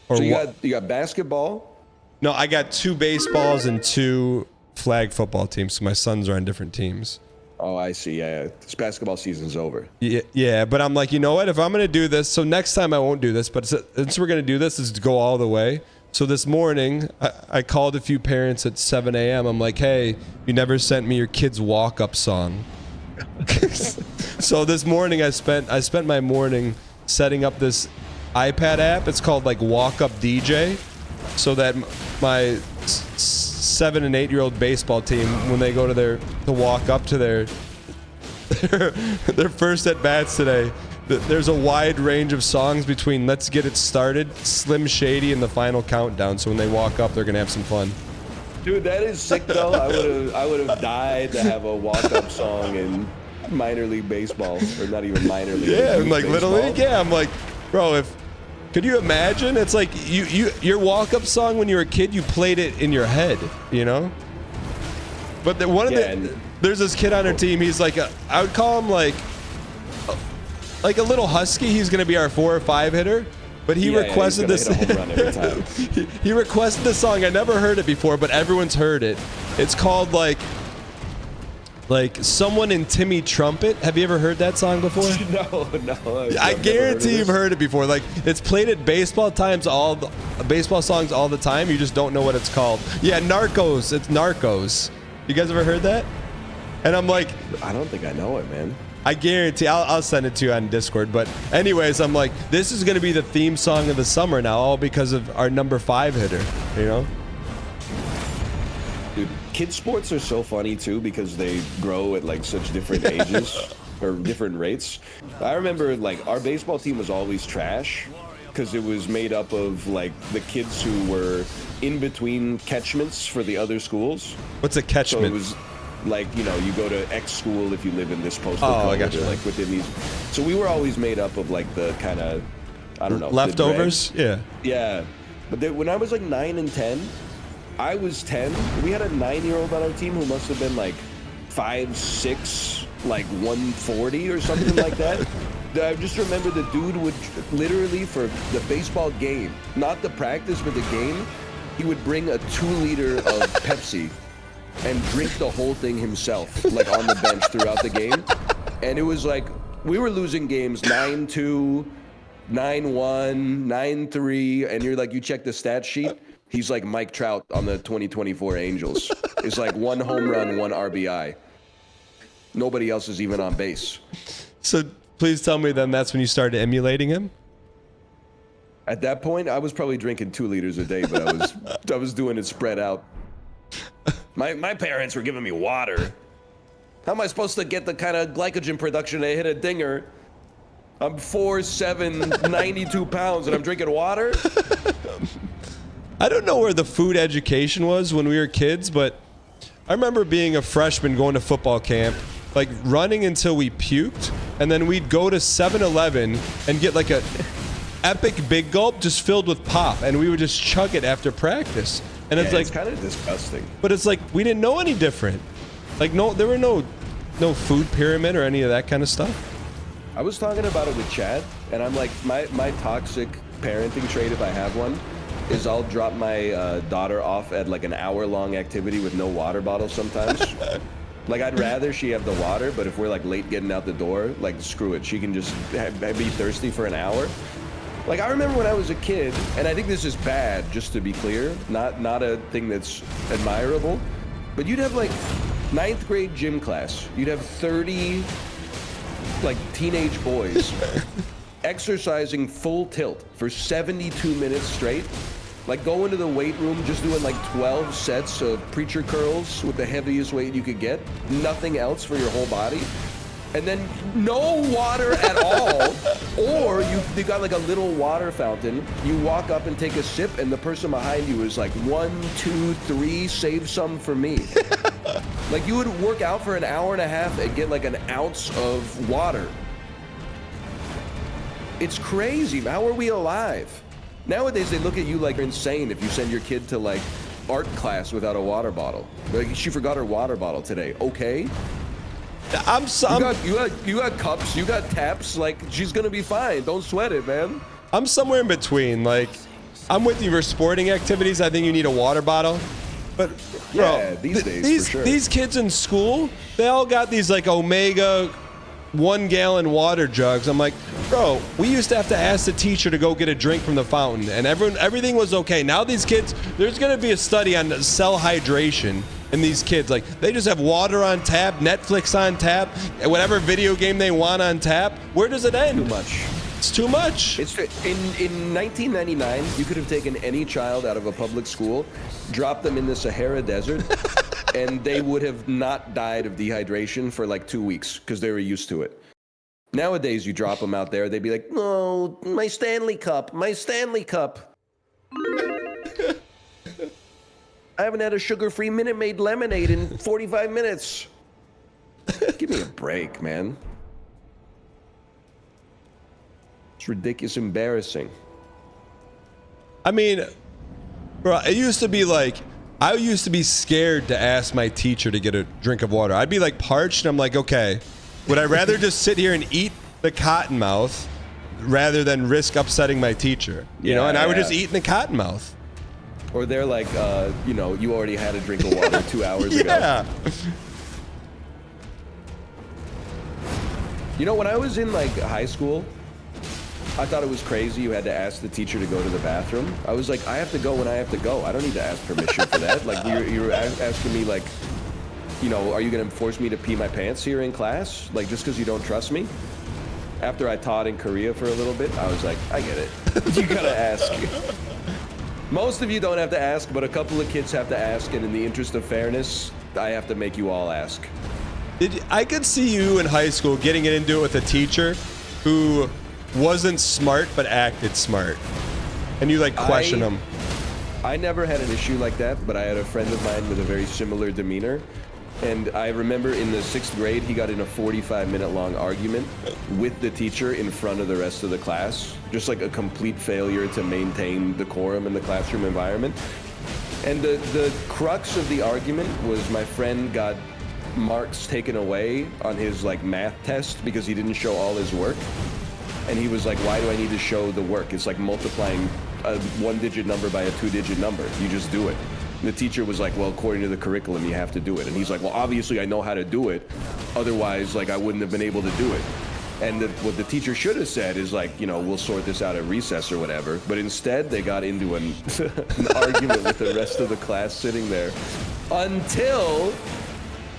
Or So you got basketball. No, I got 2 baseballs and 2 flag football teams. So my sons are on different teams. Oh, I see. Yeah, this basketball season's over. Yeah, but I'm like, you know what? If I'm gonna do this, so next time I won't do this. But since we're gonna do this, is to go all the way. So this morning, I called a few parents at 7 a.m. I'm like, hey, you never sent me your kid's walk-up song. So this morning, I spent my morning setting up this iPad app. It's called like Walk Up DJ, so that my 7 and 8-year-old baseball team, when they go to walk up to their first at bats today, there's a wide range of songs between "Let's Get It Started," Slim Shady, and the Final Countdown. So when they walk up, they're gonna have some fun. Dude, that is sick though. I would have died to have a walk-up song in minor league baseball, or not even minor league. Yeah, I'm like baseball. Little League. Yeah, I'm like, bro, could you imagine? It's like your walk-up song when you were a kid, you played it in your head, you know? But there's this kid on our team. He's like, I would call him like a little husky. He's gonna be our 4 or 5 hitter. But he requested this. Hit a home run every time. He requested this song. I never heard it before, but everyone's heard it. It's called like Someone in Timmy Trumpet. Have you ever heard that song before? No. I guarantee you've heard it before. Like, it's played at baseball songs all the time. You just don't know what it's called. Yeah, Narcos. It's Narcos. You guys ever heard that? And I'm like, I don't think I know it, man. I guarantee I'll send it to you on Discord. But anyways, I'm like, this is going to be the theme song of the summer now, all because of our number 5 hitter, you know? Dude, kids sports are so funny too because they grow at like such different ages or different rates. I remember like our baseball team was always trash because it was made up of like the kids who were in between catchments for the other schools. What's a catchment? So it was like, you know, you go to X school if you live in this postal code. I got you. Like within these. So we were always made up of like the kind of, I don't know. Leftovers? Yeah. Yeah. But when I was like 9 and 10, I was 10. We had a 9-year-old on our team who must have been like 5'6", like 140 or something like that. I just remember the dude would literally, for the baseball game, not the practice, but the game, he would bring a 2-liter of Pepsi and drink the whole thing himself, like on the bench throughout the game. And it was like, we were losing games 9-2, 9-1, 9-3, and you're like, you check the stat sheet, he's like Mike Trout on the 2024 Angels. It's like 1 home run, 1 RBI. Nobody else is even on base. So please tell me then that's when you started emulating him? At that point, I was probably drinking 2 liters a day, but I was doing it spread out. My parents were giving me water. How am I supposed to get the kind of glycogen production to hit a dinger? I'm 4'7", 92 pounds, and I'm drinking water? I don't know where the food education was when we were kids, but I remember being a freshman going to football camp, like running until we puked, and then we'd go to 7-Eleven and get like a epic big gulp just filled with pop, and we would just chug it after practice. And Yeah, it's like, it's kind of disgusting. but it's like we didn't know any different. Like there were no food pyramid or any of that kind of stuff. I was talking about it with Chad, and I'm like, my toxic parenting trait, if I have one, is I'll drop my daughter off at like an hour-long activity with no water bottle sometimes. Like, I'd rather she have the water, but if we're like late getting out the door, like, screw it. She can just be thirsty for an hour. Like, I remember when I was a kid, and I think this is bad, just to be clear, not a thing that's admirable, but you'd have like 9th grade gym class. You'd have 30 like teenage boys exercising full tilt for 72 minutes straight. Like, go into the weight room, just doing like 12 sets of preacher curls with the heaviest weight you could get. Nothing else for your whole body. And then no water at all. Or you got like a little water fountain. You walk up and take a sip, and the person behind you is like, 1, 2, 3, save some for me. Like, you would work out for an hour and a half and get like an ounce of water. It's crazy. How are we alive? Nowadays, they look at you like you're insane if you send your kid to like art class without a water bottle. Like, she forgot her water bottle today. Okay. You got cups, you got taps. Like, she's gonna be fine. Don't sweat it, man. I'm somewhere in between. Like, I'm with you for sporting activities. I think you need a water bottle. But bro, yeah, these days, for sure. These kids in school, they all got these like Omega 1-gallon water jugs. I'm like, bro, we used to have to ask the teacher to go get a drink from the fountain, and everything was okay. Now these kids, there's gonna be a study on cell hydration. And these kids, like, they just have water on tap, Netflix on tap, and whatever video game they want on tap. Where does it end? Too much. It's too much. It's in 1999, you could have taken any child out of a public school, dropped them in the Sahara Desert, and they would have not died of dehydration for like 2 weeks because they were used to it. Nowadays, you drop them out there, they'd be like, "No, my Stanley Cup, my Stanley Cup." I haven't had a sugar-free Minute Maid lemonade in 45 minutes. Give me a break, man. It's ridiculous, embarrassing. I mean, bro, it used to be like, I used to be scared to ask my teacher to get a drink of water. I'd be like parched, and I'm like, okay, would I rather just sit here and eat the cottonmouth rather than risk upsetting my teacher? You know, and I would just eat in the cottonmouth. Or they're like, you know, you already had a drink of water 2 hours ago. Yeah. You know, when I was in like high school, I thought it was crazy you had to ask the teacher to go to the bathroom. I was like, I have to go when I have to go. I don't need to ask permission for that. Like, you're asking me, like, you know, are you going to force me to pee my pants here in class? Like, just because you don't trust me? After I taught in Korea for a little bit, I was like, I get it. You gotta ask. Most of you don't have to ask, but a couple of kids have to ask, and in the interest of fairness, I have to make you all ask. I could see you in high school getting into it with a teacher who wasn't smart but acted smart, and you like question him. I never had an issue like that, but I had a friend of mine with a very similar demeanor. And I remember in the 6th grade, he got in a 45-minute long argument with the teacher in front of the rest of the class. Just like a complete failure to maintain decorum in the classroom environment. And the crux of the argument was my friend got marks taken away on his like math test because he didn't show all his work. And he was like, why do I need to show the work? It's like multiplying a 1-digit number by a 2-digit number. You just do it. The teacher was like, well, according to the curriculum, you have to do it. And he's like, well, obviously I know how to do it. Otherwise, like, I wouldn't have been able to do it. And what the teacher should have said is like, you know, we'll sort this out at recess or whatever. But instead, they got into an argument with the rest of the class sitting there until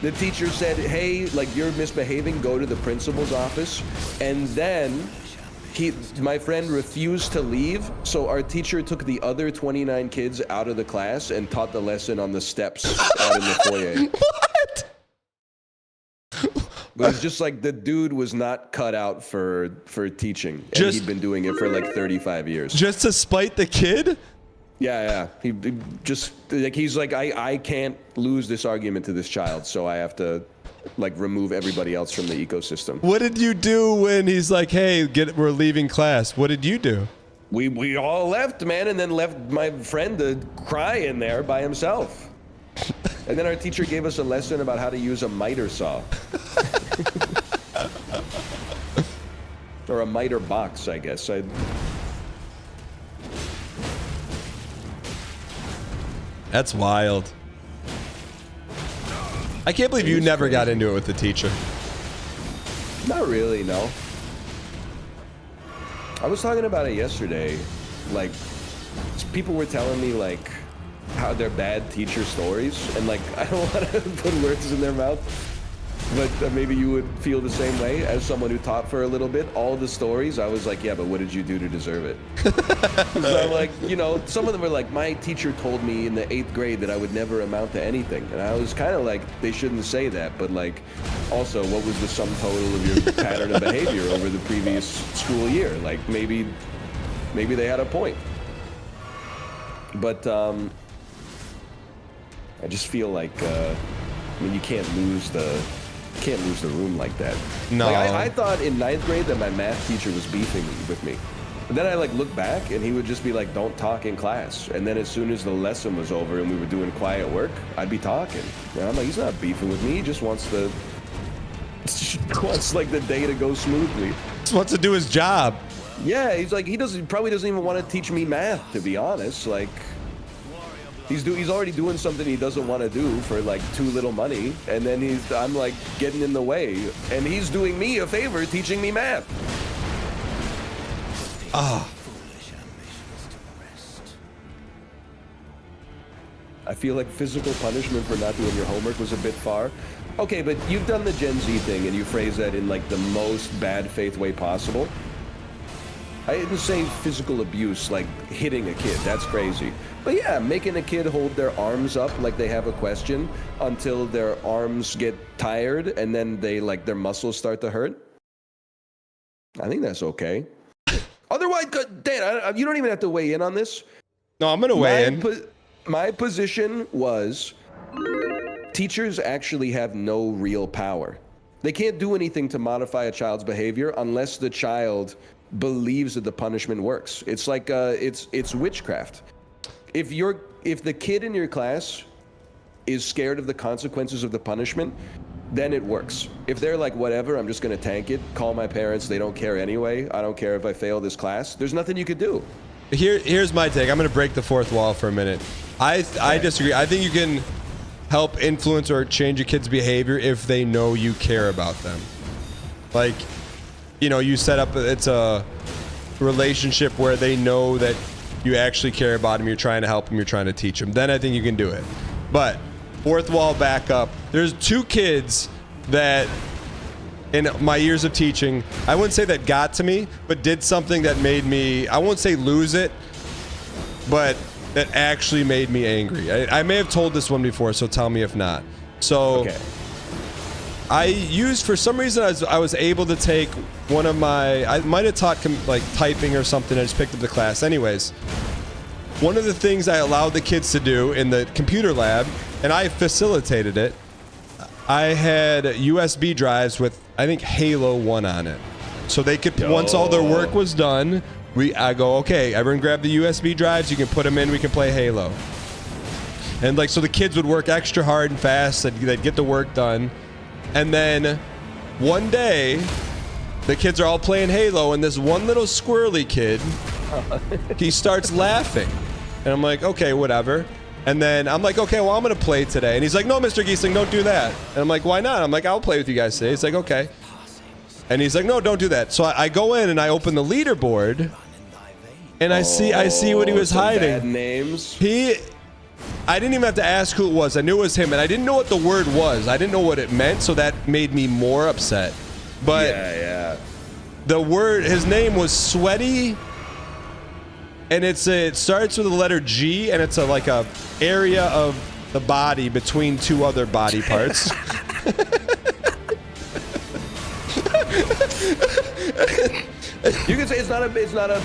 the teacher said, hey, like, you're misbehaving, go to the principal's office. And then my friend refused to leave, so our teacher took the other 29 kids out of the class and taught the lesson on the steps out in the foyer. What? But it's just like the dude was not cut out for teaching, and he'd been doing it for like 35 years. Just to spite the kid? Yeah. He just like, he's like, I can't lose this argument to this child, so I have to like remove everybody else from the ecosystem. What did you do when he's like, hey, we're leaving class? What did you do? We all left, man, and then left my friend to cry in there by himself. And then our teacher gave us a lesson about how to use a miter saw. Or a miter box, I guess. That's wild. I can't believe you never got into it with the teacher. Not really, no. I was talking about it yesterday. Like, people were telling me, like, how they're bad teacher stories. And, like, I don't want to put words in their mouth. But maybe you would feel the same way as someone who taught for a little bit. All the stories, I was like, yeah, but what did you do to deserve it? So I'm like, you know, some of them were like, my teacher told me in the 8th grade that I would never amount to anything. And I was kind of like, they shouldn't say that. But like, also, what was the sum total of your pattern of behavior over the previous school year? Like, maybe they had a point. But I just feel like, I mean, you can't lose the room like that. No. Like, I thought in 9th grade that my math teacher was beefing with me. But then I like look back and he would just be like, don't talk in class. And then as soon as the lesson was over and we were doing quiet work, I'd be talking. And I'm like, he's not beefing with me. He just wants to Wants like the day to go smoothly. Just wants to do his job. Yeah, he's like he probably doesn't even want to teach me math, to be honest. Like he's already doing something he doesn't want to do for like too little money, and then I'm like getting in the way, and he's doing me a favor teaching me math. Ah. I feel like physical punishment for not doing your homework was a bit far. Okay, but you've done the Gen Z thing and you phrase that in like the most bad faith way possible. I didn't say physical abuse, like hitting a kid. That's crazy. But yeah, making a kid hold their arms up like they have a question until their arms get tired and then they like their muscles start to hurt. I think that's okay. Otherwise, Dan, you don't even have to weigh in on this. No, I'm gonna weigh in. My position was teachers actually have no real power. They can't do anything to modify a child's behavior unless the child believes that the punishment works. It's like it's witchcraft. If the kid in your class is scared of the consequences of the punishment, then it works. If they're like, whatever, I'm just gonna tank it, call my parents, they don't care anyway, I don't care if I fail this class, there's nothing you could do. Here's my take. I'm gonna break the fourth wall for a minute. I disagree. I think you can help influence or change a kid's behavior if they know you care about them. Like, you know, you set up, it's a relationship where they know that you actually care about them, you're trying to help them, you're trying to teach them. Then I think you can do it. But fourth wall back up. There's two kids that in my years of teaching, I wouldn't say that got to me, but did something that made me, I won't say lose it, but that actually made me angry. I may have told this one before, so tell me if not. So okay. I used, for some reason, I was able to take one of my, I might have taught like typing or something. I just picked up the class. Anyways, one of the things I allowed the kids to do in the computer lab, and I facilitated it, I had USB drives with, I think, Halo 1 on it. So they could, once all their work was done, I go, okay, everyone grab the USB drives, you can put them in, we can play Halo. And like, so the kids would work extra hard and fast, they'd get the work done. And then one day, the kids are all playing Halo, and this one little squirrely kid, he starts laughing. And I'm like, okay, whatever. And then I'm like, okay, well, I'm going to play today. And he's like, no, Mr. Giesling, don't do that. And I'm like, why not? I'm like, I'll play with you guys today. He's like, okay. And he's like, no, don't do that. So I go in and I open the leaderboard, and I see what he was hiding. Bad names. I didn't even have to ask who it was. I knew it was him, and I didn't know what the word was. I didn't know what it meant, so that made me more upset. But yeah. The word, his name was Sweaty, and it starts with the letter G, and it's like a area of the body between two other body parts. You can say it's not a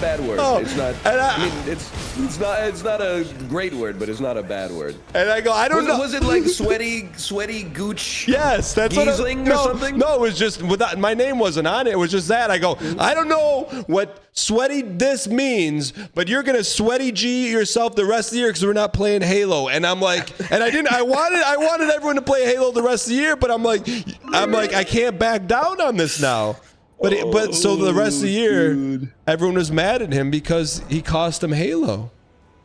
bad word. Oh, it's not. I mean, it's not a great word, but it's not a bad word. And I go, I don't know. Was it like sweaty gooch? Yes, that's Giesling or something. No, it was just without, my name wasn't on it. It was just that. I go, I don't know what sweaty this means, but you're gonna sweaty G yourself the rest of the year because we're not playing Halo. And I'm like, and I wanted everyone to play Halo the rest of the year, but I'm like, I can't back down on this now. But so the rest of the year, everyone was mad at him because he cost them Halo,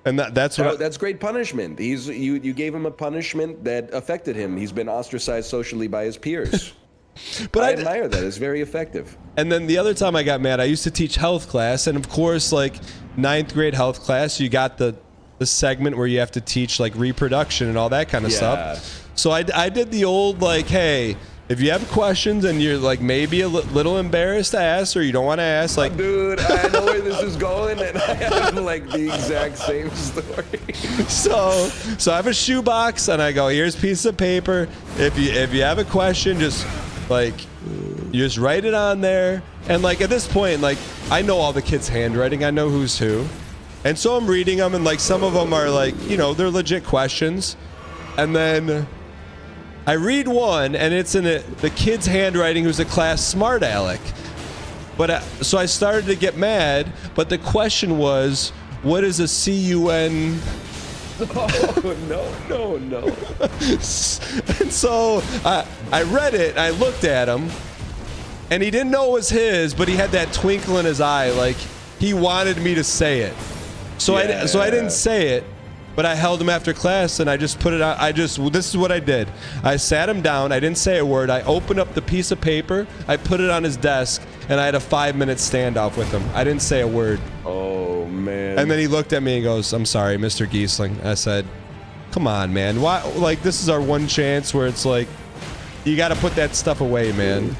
and that's great punishment. You gave him a punishment that affected him. He's been ostracized socially by his peers. But I admire that. It's very effective. And then the other time I got mad, I used to teach health class, and of course, like 9th grade health class, you got the segment where you have to teach like reproduction and all that kind of stuff. So I did the old like, hey, if you have questions and you're like maybe a little embarrassed to ask or you don't want to ask, like, dude, I know where this is going, and I have like the exact same story. So I have a shoebox, and I go, here's a piece of paper. If you have a question, just like you just write it on there. And like at this point, like I know all the kids' handwriting. I know who's who, and so I'm reading them, and like some of them are like, you know, they're legit questions, and then I read one, and it's in the kid's handwriting who's a class smart aleck. But so I started to get mad, but the question was, what is a CUN Oh, no. And so I read it, and I looked at him, and he didn't know it was his, but he had that twinkle in his eye, like he wanted me to say it. So I didn't say it, but I held him after class, and I just put it out. This is what I did. I sat him down. I didn't say a word. I opened up the piece of paper. I put it on his desk, and I had a 5-minute standoff with him. I didn't say a word. Oh, man. And then he looked at me and goes, "I'm sorry, Mr. Giesling." I said, "Come on, man. Why? Like, this is our one chance where it's like, you got to put that stuff away, man."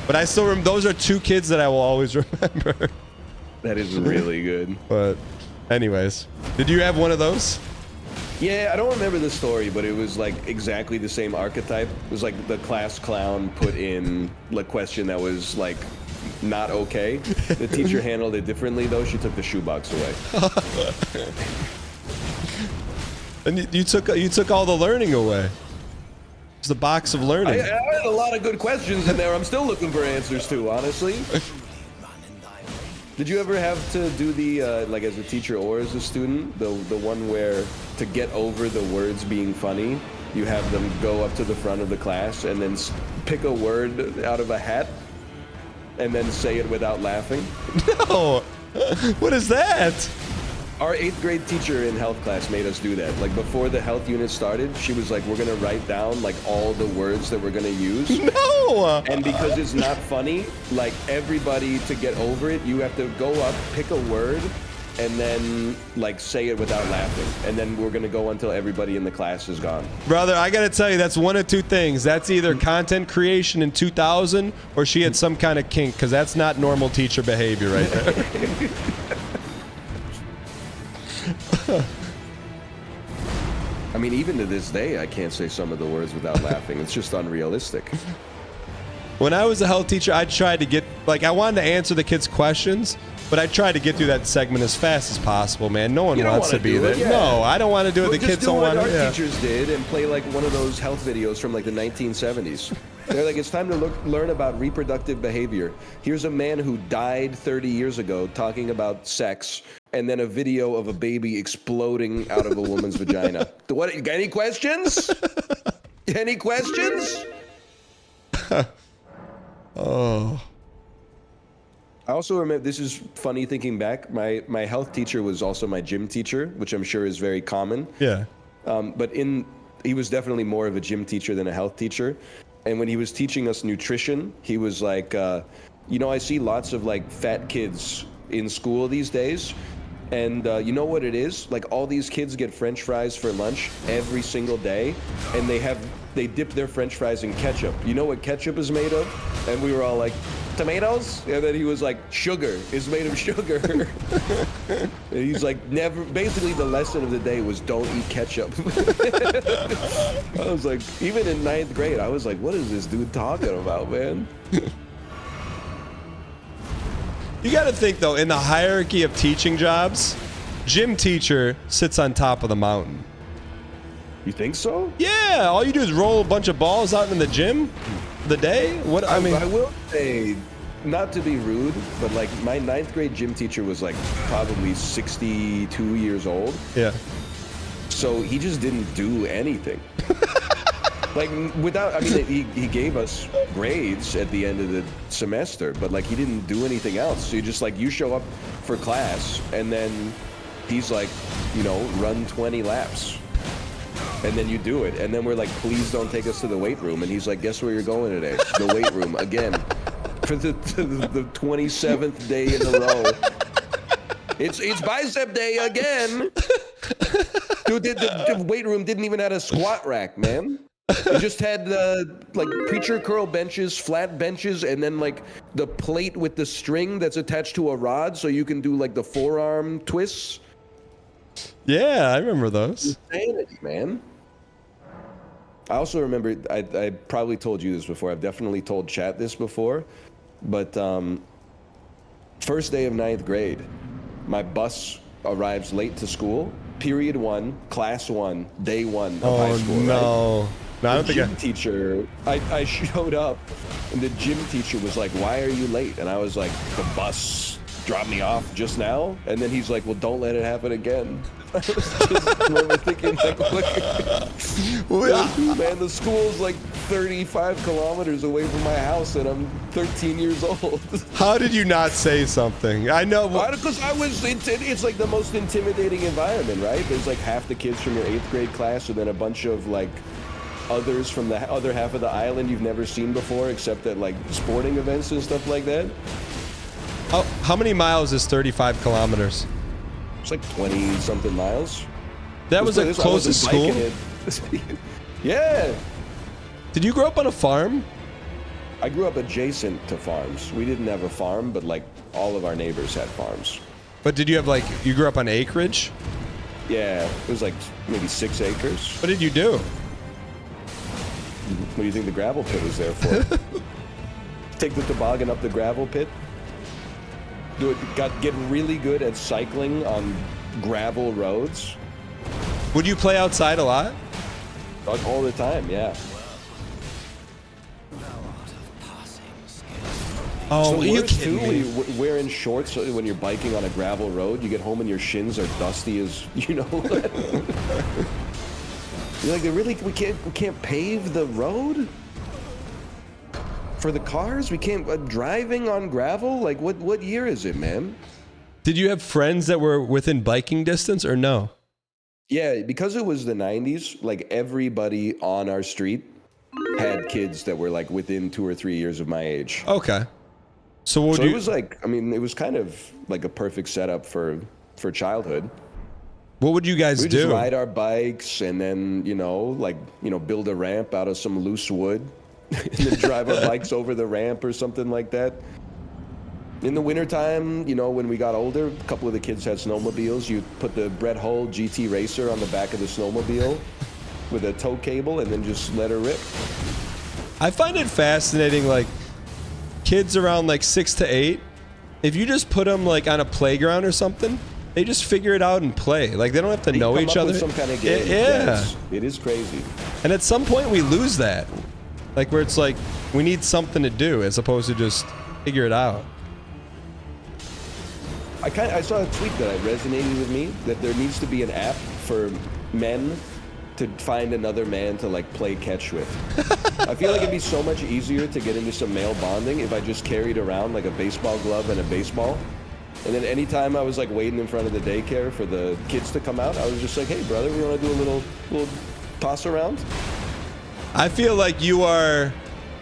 But I still remember, those are 2 kids that I will always remember. That is really good. But anyways, did you have one of those? Yeah, I don't remember the story, but it was like exactly the same archetype. It was like the class clown put in a question that was like not okay. The teacher handled it differently though. She took the shoebox away. And you took all the learning away. It's the box of learning. I had a lot of good questions in there. I'm still looking for answers to, honestly. Did you ever have to do the, like as a teacher or as a student, the one where to get over the words being funny, you have them go up to the front of the class and then pick a word out of a hat and then say it without laughing? No! What is that? Our 8th grade teacher in health class made us do that. Like before the health unit started, she was like, we're gonna write down like all the words that we're gonna use. No! And because it's not funny, like everybody to get over it, you have to go up, pick a word, and then like say it without laughing. And then we're gonna go until everybody in the class is gone. Brother, I gotta tell you, that's one of 2 things. That's either content creation in 2000 or she had some kind of kink, because that's not normal teacher behavior right there. I mean, even to this day, I can't say some of the words without laughing. It's just unrealistic. When I was a health teacher, I tried to get, like, I wanted to answer the kids' questions, but I tried to get through that segment as fast as possible, man. No one wants to be there. Yeah. No, I don't want to do it. Well, The kids don't what want to. our teachers did and play like one of those health videos from like the 1970s. They're like, it's time to learn about reproductive behavior. Here's a man who died 30 years ago talking about sex, and then a video of a baby exploding out of a woman's vagina. What? Any questions? Any questions? Oh. I also remember, this is funny thinking back, my health teacher was also my gym teacher, which I'm sure is very common. Yeah. But he was definitely more of a gym teacher than a health teacher. And when he was teaching us nutrition, he was like, you know, I see lots of like fat kids in school these days. And you know what it is? Like all these kids get French fries for lunch every single day, and they dip their French fries in ketchup. You know what ketchup is made of? And we were all like, tomatoes? And then he was like, sugar is made of sugar. And he's like, never, basically the lesson of the day was don't eat ketchup. I was like, even in 9th grade, I was like, what is this dude talking about, man? You got to think, though, in the hierarchy of teaching jobs, gym teacher sits on top of the mountain. You think so? Yeah, all you do is roll a bunch of balls out in the gym for the day. What I mean, I will say, not to be rude, but like my 9th grade gym teacher was like probably 62 years old. Yeah. So he just didn't do anything. Like without, I mean, he gave us grades at the end of the semester, but like he didn't do anything else. So you just like, you show up for class and then he's like, you know, run 20 laps. And then you do it. And then we're like, please don't take us to the weight room. And he's like, guess where you're going today? The weight room again. For the 27th day in a row. It's bicep day again. Dude, the weight room didn't even have a squat rack, man. It just had like preacher curl benches, flat benches, and then like the plate with the string that's attached to a rod so you can do like the forearm twists. Yeah, I remember those. Insanity, man. I also remember, I probably told you this before. I've definitely told chat this before. But first day of 9th grade, my bus arrives late to school. Period 1, class 1, day 1 of high school. No. Right? No, I don't the think gym teacher, I showed up, and the gym teacher was like, why are you late? And I was like, the bus dropped me off just now. And then he's like, well, don't let it happen again. I was just remember thinking, like, look, man, the school's like 35 kilometers away from my house, and I'm 13 years old. How did you not say something? I know. Because it's like the most intimidating environment, right? There's like half the kids from your 8th grade class, and then a bunch of like others from the other half of the island you've never seen before, except at like sporting events and stuff like that. How many miles is 35 kilometers? It's like 20 something miles. That was the closest school? Yeah. Did you grow up on a farm? I grew up adjacent to farms. We didn't have a farm, but like all of our neighbors had farms. But did you have like, you grew up on acreage? Yeah, it was like maybe 6 acres. What did you do? What do you think the gravel pit was there for? Take the toboggan up the gravel pit. Get really good at cycling on gravel roads. Would you play outside a lot? All the time, yeah. Oh, so you worse kidding too, me? when you're wearing shorts when you're biking on a gravel road, you get home and your shins are dusty as, you know. You're like, we can't pave the road for the cars. We can't driving on gravel. Like, what year is it, man? Did you have friends that were within biking distance or no? Yeah, because it was the 90s, like everybody on our street had kids that were like within 2 or 3 years of my age. Okay. So it was like, I mean, it was kind of like a perfect setup for childhood. What would you guys do? We'd just ride our bikes and then, build a ramp out of some loose wood and then drive our bikes over the ramp or something like that. In the wintertime, when we got older, a couple of the kids had snowmobiles. You put the Brett Hull GT Racer on the back of the snowmobile with a tow cable and then just let her rip. I find it fascinating, like, kids around like 6 to 8, if you just put them like on a playground or something, they just figure it out and play. Like, they don't have to know each other. Some kind of game. Yeah. It is crazy. And at some point we lose that. Like, where it's like, we need something to do as opposed to just figure it out. I saw a tweet that resonated with me, that there needs to be an app for men to find another man to like play catch with. I feel like it'd be so much easier to get into some male bonding if I just carried around like a baseball glove and a baseball. And then anytime I was like waiting in front of the daycare for the kids to come out, I was just like, hey brother, we want to do a little toss around? I feel like you are,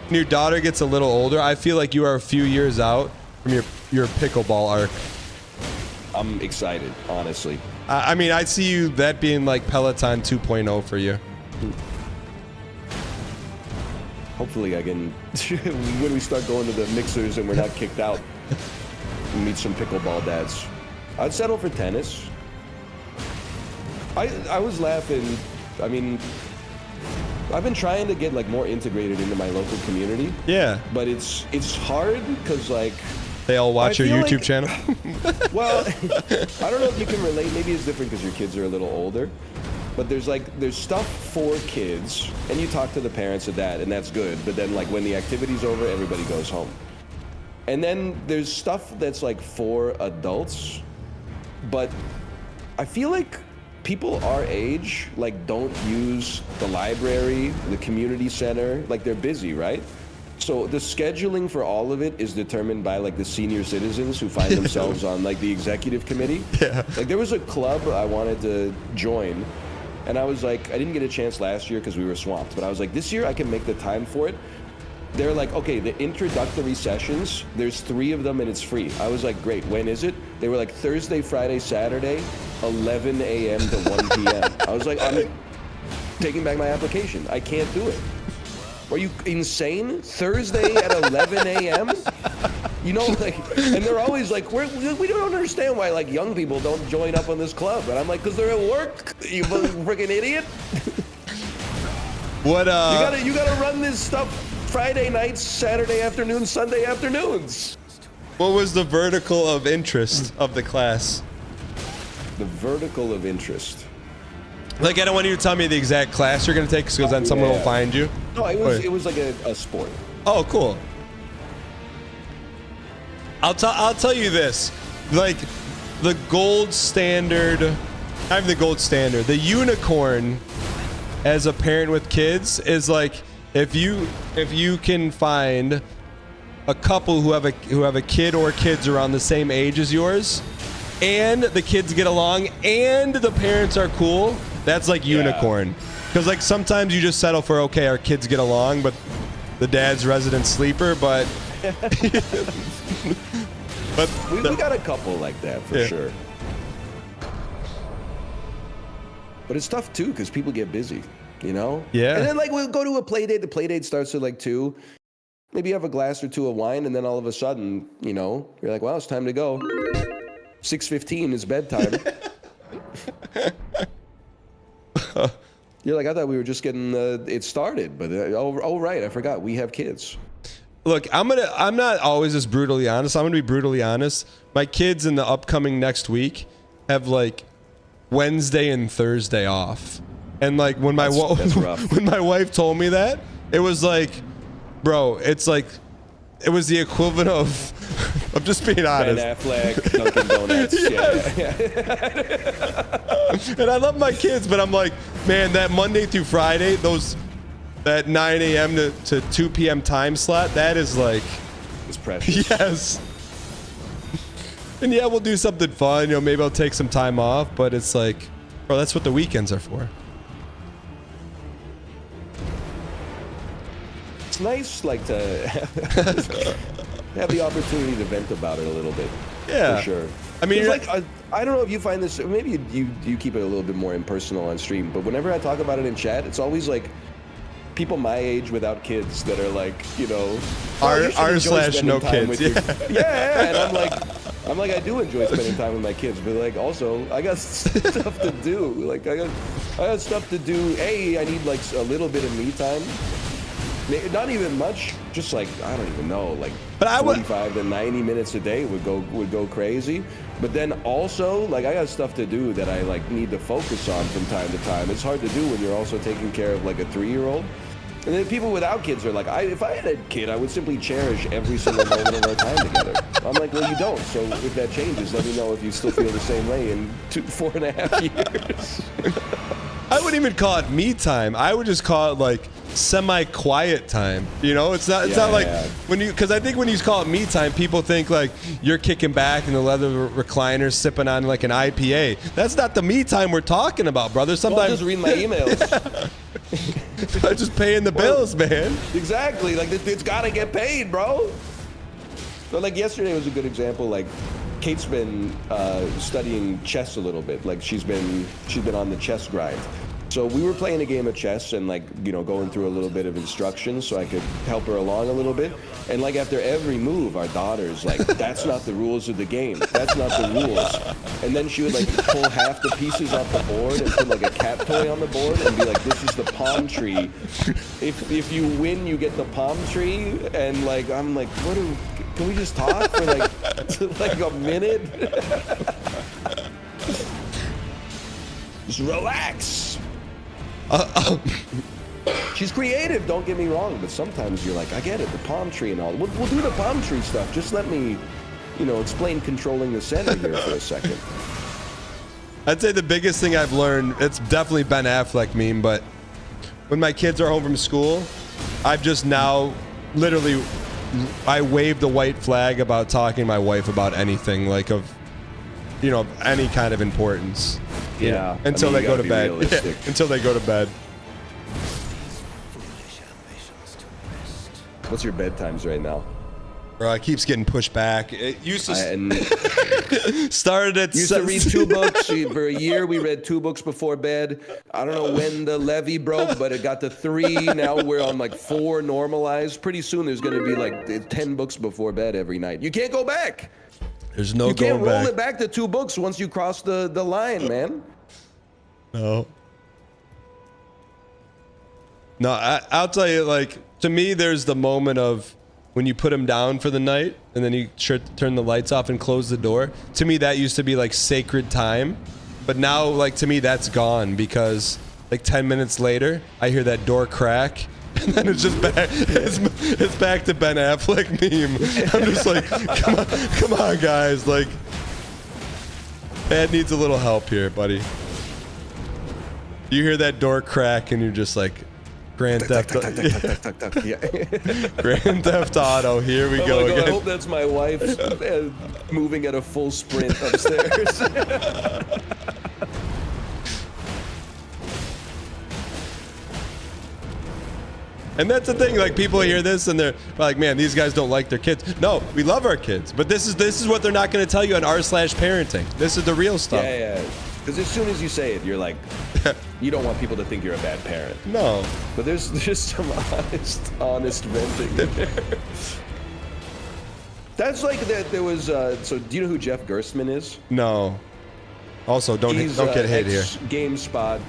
when your daughter gets a little older, I feel like you are a few years out from your pickleball arc. I'm excited, honestly. I mean, I see you that being like Peloton 2.0 for you. Hopefully I can, when we start going to the mixers and we're not kicked out, meet some pickleball dads. I'd settle for tennis. I was laughing. I mean, I've been trying to get like more integrated into my local community. Yeah. But it's hard because like, they all watch your YouTube channel? Well, I don't know if you can relate. Maybe it's different because your kids are a little older. But there's stuff for kids, and you talk to the parents of that, and that's good. But then like when the activity's over, everybody goes home. And then there's stuff that's like for adults, but I feel like people our age like don't use the library, the community center, like they're busy, right? So the scheduling for all of it is determined by like the senior citizens who find themselves on like the executive committee. Yeah. Like there was a club I wanted to join, and I was like, I didn't get a chance last year because we were swamped, but I was like, this year I can make the time for it. They're like, okay, the introductory sessions, there's 3 of them and it's free. I was like, great, when is it? They were like Thursday, Friday, Saturday, 11 a.m. to 1 p.m. I was like, I'm taking back my application. I can't do it. Are you insane? Thursday at 11 a.m.? You know, like, and they're always like, we don't understand why like young people don't join up on this club. And I'm like, because they're at work, you freaking idiot. What, You gotta run this stuff Friday nights, Saturday afternoons, Sunday afternoons. What was the vertical of interest of the class? The vertical of interest. Like, I don't want you to tell me the exact class you're going to take because then someone will find you. No, it was like a sport. Oh, cool. I'll tell you this. Like, the gold standard I'm the gold standard. The unicorn, as a parent with kids, is like if you can find a couple who have a kid or kids around the same age as yours, and the kids get along, and the parents are cool. That's like unicorn. Because like sometimes you just settle for, okay, our kids get along, but the dad's resident sleeper. But we got a couple like that for sure. But it's tough too because people get busy, you know. Yeah. And then like we'll go to a play date. The play date starts at like 2. Maybe you have a glass or 2 of wine, and then all of a sudden, you know, you're like, well, it's time to go. 6:15 is bedtime. You're like, I thought we were just getting it started, but oh right, I forgot we have kids. Look, I'm not always just brutally honest. I'm gonna be brutally honest. My kids in the upcoming next week have like Wednesday and Thursday off, and like when my when my wife told me that, it was like, bro, it's like it was the equivalent of I'm just being honest. Ben Affleck, Dunkin' Donuts. Yes. And I love my kids, but I'm like, man, that Monday through Friday, that 9 a.m. to 2 p.m. time slot, that is like, it's precious. Yes. And yeah, we'll do something fun. You know, maybe I'll take some time off, but it's like, bro, that's what the weekends are for. It's nice, like, to have the opportunity to vent about it a little bit. Yeah, for sure. I mean, like, I don't know if you find this. Maybe you keep it a little bit more impersonal on stream, but whenever I talk about it in chat, it's always like people my age without kids that are like, you know, r/no kids. Yeah, and I'm like, I do enjoy spending time with my kids, but like also I got stuff to do. Like I got stuff to do. I need like a little bit of me time. Not even much, just like, I don't even know, like 45 to 90 minutes a day would go crazy. But then also, like, I got stuff to do that I like need to focus on from time to time. It's hard to do when you're also taking care of like a 3-year-old. And then people without kids are like, if I had a kid, I would simply cherish every single moment of our time together. I'm like, well, you don't. So if that changes, let me know if you still feel the same way in 4.5 years. I wouldn't even call it me time. I would just call it like semi-quiet time. You know, it's not like when because I think when you call it me time, people think like you're kicking back in the leather recliner sipping on like an IPA. That's not the me time we're talking about, brother. Sometimes just read my emails. I'm just paying the bills, man. Exactly. Like it's gotta get paid, bro. So like yesterday was a good example. Like Kate's been studying chess a little bit. Like she's been on the chess grind. So we were playing a game of chess and like, you know, going through a little bit of instructions so I could help her along a little bit. And like after every move, our daughter's like, that's not the rules of the game. That's not the rules. And then she would like pull half the pieces off the board and put like a cat toy on the board and be like, this is the palm tree. If you win, you get the palm tree. And like, I'm like, can we just talk for like a minute? Just relax. She's creative, don't get me wrong, but sometimes you're like, I get it, the palm tree and all. We'll do the palm tree stuff. Just let me, you know, explain controlling the center here for a second. I'd say the biggest thing I've learned, it's definitely Ben Affleck meme, but when my kids are home from school, I've just now literally, I waved the white flag about talking to my wife about anything, like of, you know, any kind of importance. Yeah. Until they go to bed. Yeah, until they go to bed. What's your bedtimes right now? Bro, it keeps getting pushed back. It used to started at used to read 2 books. For a year, we read 2 books before bed. I don't know when the levee broke, but it got to 3. Now we're on like 4 normalized. Pretty soon there's going to be like 10 books before bed every night. You can't go back. There's no going back. You can't roll it back to 2 books once you cross the line, man. No. No, I'll tell you, like, to me, there's the moment of when you put him down for the night and then you turn the lights off and close the door. To me, that used to be like sacred time. But now, like, to me, that's gone because like 10 minutes later, I hear that door crack. And then it's just back. It's back to Ben Affleck meme. I'm just like, come on, guys. Like, Dad needs a little help here, buddy. You hear that door crack and you're just like, Grand Theft Yeah. Grand Theft Auto, here we go I again. hope that's my wife moving at a full sprint upstairs. And that's the thing, like people hear this and they're like, man, these guys don't like their kids. No, we love our kids, but this is what they're not going to tell you on r/parenting. This is the real stuff. Yeah. Because as soon as you say it, you're like, you don't want people to think you're a bad parent. No. But there's some honest venting there. That's like that. There was. So do you know who Jeff Gerstmann is? No. Also, don't get hate here. GameSpot,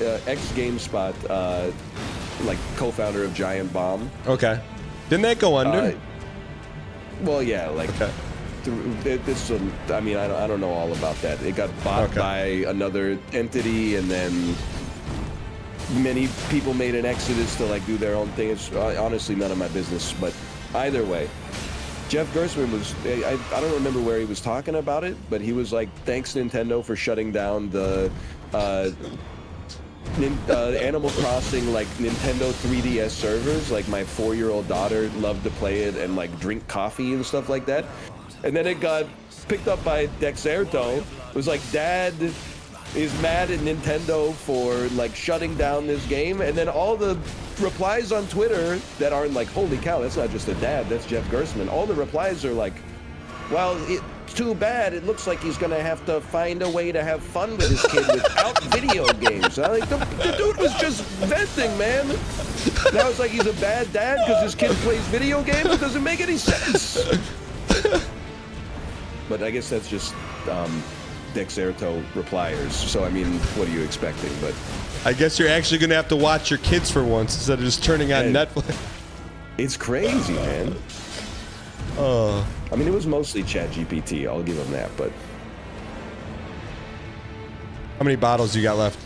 ex-GameSpot, like co-founder of Giant Bomb. Okay. Didn't that go under? Well, yeah, like. Okay. I mean, I don't know all about that. It got bought by another entity, and then many people made an exodus to like do their own thing. It's honestly none of my business. But either way, Jeff Gerstmann was. I don't remember where he was talking about it, but he was like, "Thanks Nintendo for shutting down the Animal Crossing like Nintendo 3DS servers. Like my 4-year-old daughter loved to play it and like drink coffee and stuff like that." And then it got picked up by Dexerto. It was like, Dad is mad at Nintendo for like shutting down this game. And then all the replies on Twitter that aren't like, holy cow, that's not just a dad, that's Jeff Gerstmann. All the replies are like, well, it's too bad. It looks like he's going to have to find a way to have fun with his kid without video games. I'm like, the dude was just venting, man. Now it's like he's a bad dad because his kid plays video games? It doesn't make any sense. But I guess that's just Dexerto repliers. So, I mean, what are you expecting? But I guess you're actually going to have to watch your kids for once instead of just turning on Netflix. It's crazy, man. Oh. I mean, it was mostly ChatGPT. I'll give him that, but... How many bottles you got left?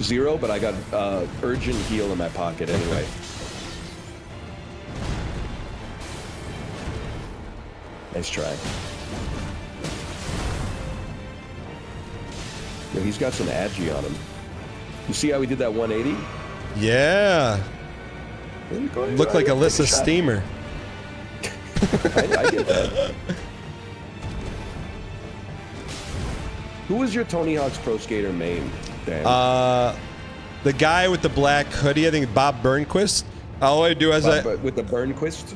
0, but I got urgent heal in my pocket anyway. Nice try. Yo, he's got some agi on him. You see how he did that 180? Yeah. Looked like Alyssa Steamer. I get that. Who was your Tony Hawk's Pro Skater main, Dan? The guy with the black hoodie, I think Bob Burnquist. All I do is with the Burnquist?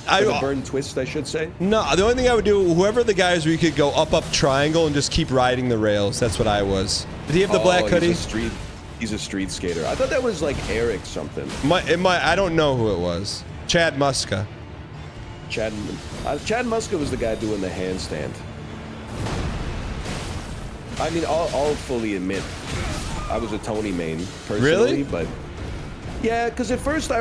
With the burn twist, I should say. No, the only thing I would do, whoever the guy is, where you could go up triangle and just keep riding the rails. That's what I was. Did he have the black hoodie? He's a street skater. I thought that was like Eric something. I don't know who it was. Chad Muska. Chad Muska was the guy doing the handstand. I mean, I'll fully admit, I was a Tony main personally, really? But yeah, because at first I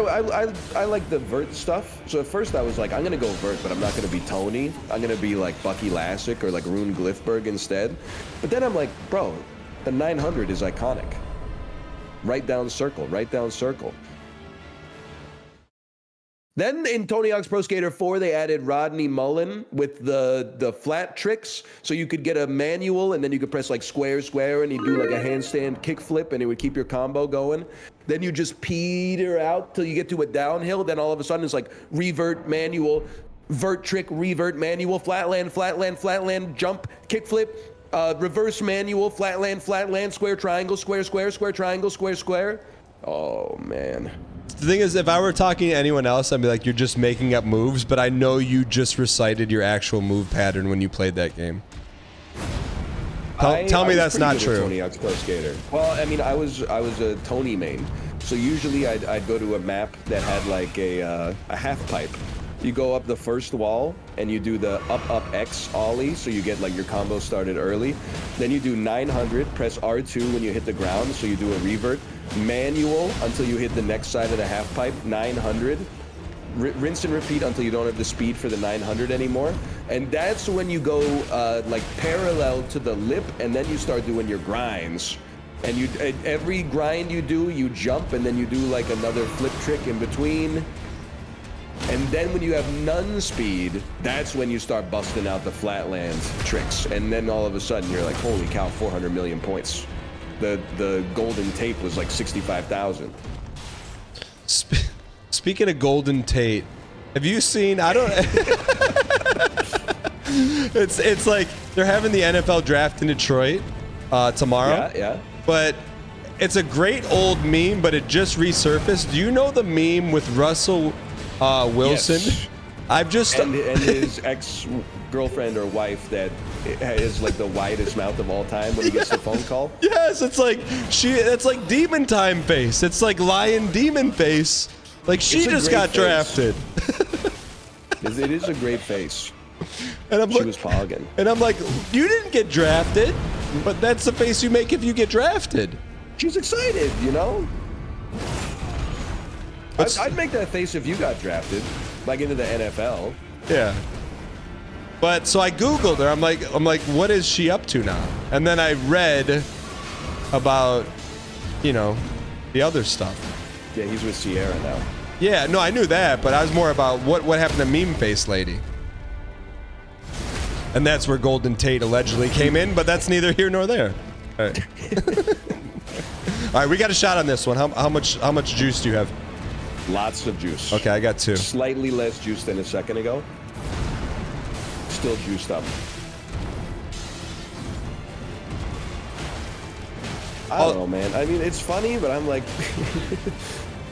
like the vert stuff. So at first I was like, I'm gonna go vert, but I'm not gonna be Tony. I'm gonna be like Bucky Lassick or like Rune Glifberg instead. But then I'm like, bro, the 900 is iconic. Right down circle, right down circle. Then in Tony Hawk's Pro Skater 4, they added Rodney Mullen with the flat tricks. So you could get a manual and then you could press like square, square, and you do like a handstand kickflip and it would keep your combo going. Then you just peter out till you get to a downhill. Then all of a sudden it's like revert, manual, vert trick, revert, manual, flatland, flatland, flatland, jump, kickflip, reverse manual, flatland, flatland, square, triangle, square, square, square, triangle, square, square. Oh, man. The thing is, if I were talking to anyone else, I'd be like, you're just making up moves, but I know you just recited your actual move pattern when you played that game. Tell me that's not true. Tony Hawk's Pro Skater. Well, I mean, I was a Tony main, so usually I'd go to a map that had like a half pipe. You go up the first wall and you do the up X ollie, so you get like your combo started early. Then you do 900, press R2 when you hit the ground, so you do a revert. Manual until you hit the next side of the half pipe, 900. Rinse and repeat until you don't have the speed for the 900 anymore. And that's when you go like parallel to the lip, and then you start doing your grinds. And every grind you do, you jump, and then you do like another flip trick in between. And then when you have none speed, that's when you start busting out the flatland tricks. And then all of a sudden you're like, holy cow, 400 million points. the golden tape was like 65,000. Speaking of Golden Tate, have you seen? I don't. it's like they're having the NFL draft in Detroit tomorrow. Yeah. But it's a great old meme, but it just resurfaced. Do you know the meme with Russell Wilson? Yes. I've just and his ex-girlfriend or wife that has like the widest mouth of all time when he gets the phone call. Yes, it's like it's like demon time face. It's like lion demon face. Like she just got drafted. It is a great face. And She was pogging. And I'm like, you didn't get drafted, but that's the face you make if you get drafted. She's excited, you know? I'd make that face if you got drafted, like into the NFL. Yeah. But so I Googled her. I'm like, what is she up to now? And then I read about, the other stuff. Yeah, he's with Sierra now. Yeah, no, I knew that, but I was more about what happened to Meme Face Lady. And that's where Golden Tate allegedly came in, but that's neither here nor there. All right. All right, we got a shot on this one. How much juice do you have? Lots of juice. Okay, I got 2. Slightly less juice than a second ago. Still juiced up. I don't know, man. I mean, it's funny, but I'm like...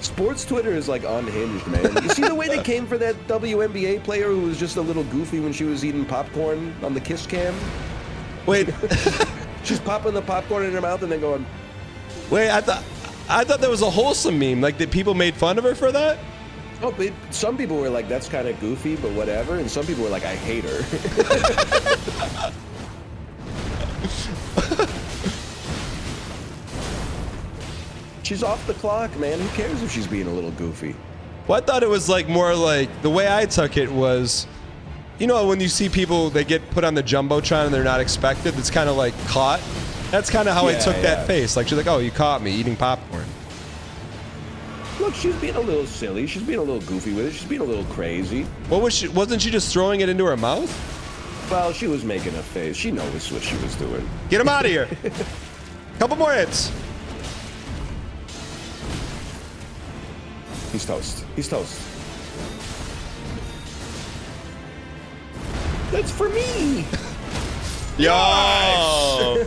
Sports Twitter is like unhinged, man. You see the way they came for that WNBA player who was just a little goofy when she was eating popcorn on the kiss cam? Wait. She's popping the popcorn in her mouth and then going... Wait, I thought that was a wholesome meme. Like, did people made fun of her for that? Oh, but some people were like, that's kind of goofy, but whatever. And some people were like, I hate her. She's off the clock, man. Who cares if she's being a little goofy? Well, I thought it was like more like the way I took it was, when you see people, they get put on the Jumbotron and they're not expected, it's kind of like caught. That's kind of how I took that face. Like, she's like, oh, you caught me eating popcorn. Look, she's being a little silly. She's being a little goofy with it. She's being a little crazy. What was she? Wasn't she just throwing it into her mouth? Well, she was making a face. She knows what she was doing. Get him out of here. Couple more hits. He's toast. He's toast. That's for me. Yo!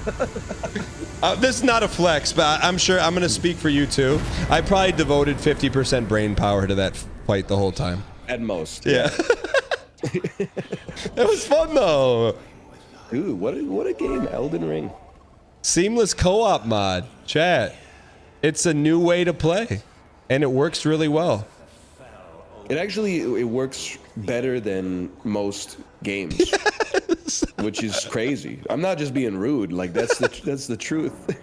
This is not a flex, but I'm sure I'm going to speak for you too. I probably devoted 50% brain power to that fight the whole time. At most. Yeah. It was fun though. Dude, what a game, Elden Ring. Seamless co-op mod. Chat. It's a new way to play. And it works really well. It works better than most games. Yes. Which is crazy. I'm not just being rude. Like that's the truth.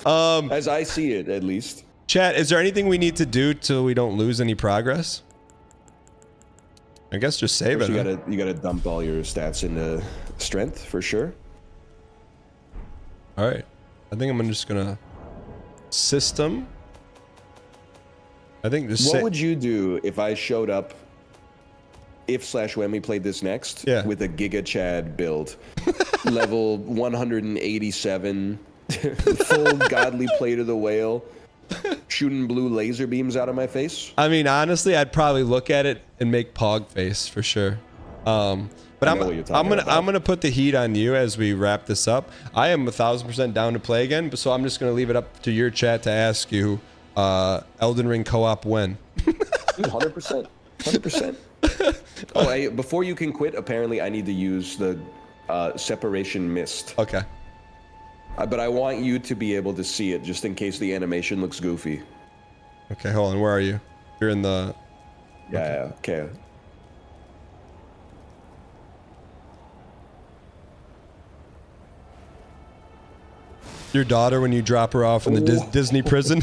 As I see it, at least. Chat, is there anything we need to do till we don't lose any progress? I guess just save it. You gotta dump all your stats into strength for sure. All right. I think I'm just gonna system. I think this. What would you do if I showed up? When we played this next, with a Giga Chad build, level 187, full godly plate of the whale, shooting blue laser beams out of my face. I mean, honestly, I'd probably look at it and make Pog face for sure. But I'm gonna put the heat on you as we wrap this up. I am 1000% down to play again, so I'm just gonna leave it up to your chat to ask you, Elden Ring co-op when? 100%, 100%. Oh, before you can quit, apparently I need to use the separation mist. Okay. But I want you to be able to see it, just in case the animation looks goofy. Okay, hold on. Where are you? You're in the... Yeah, okay. Your daughter when you drop her off in the Disney prison?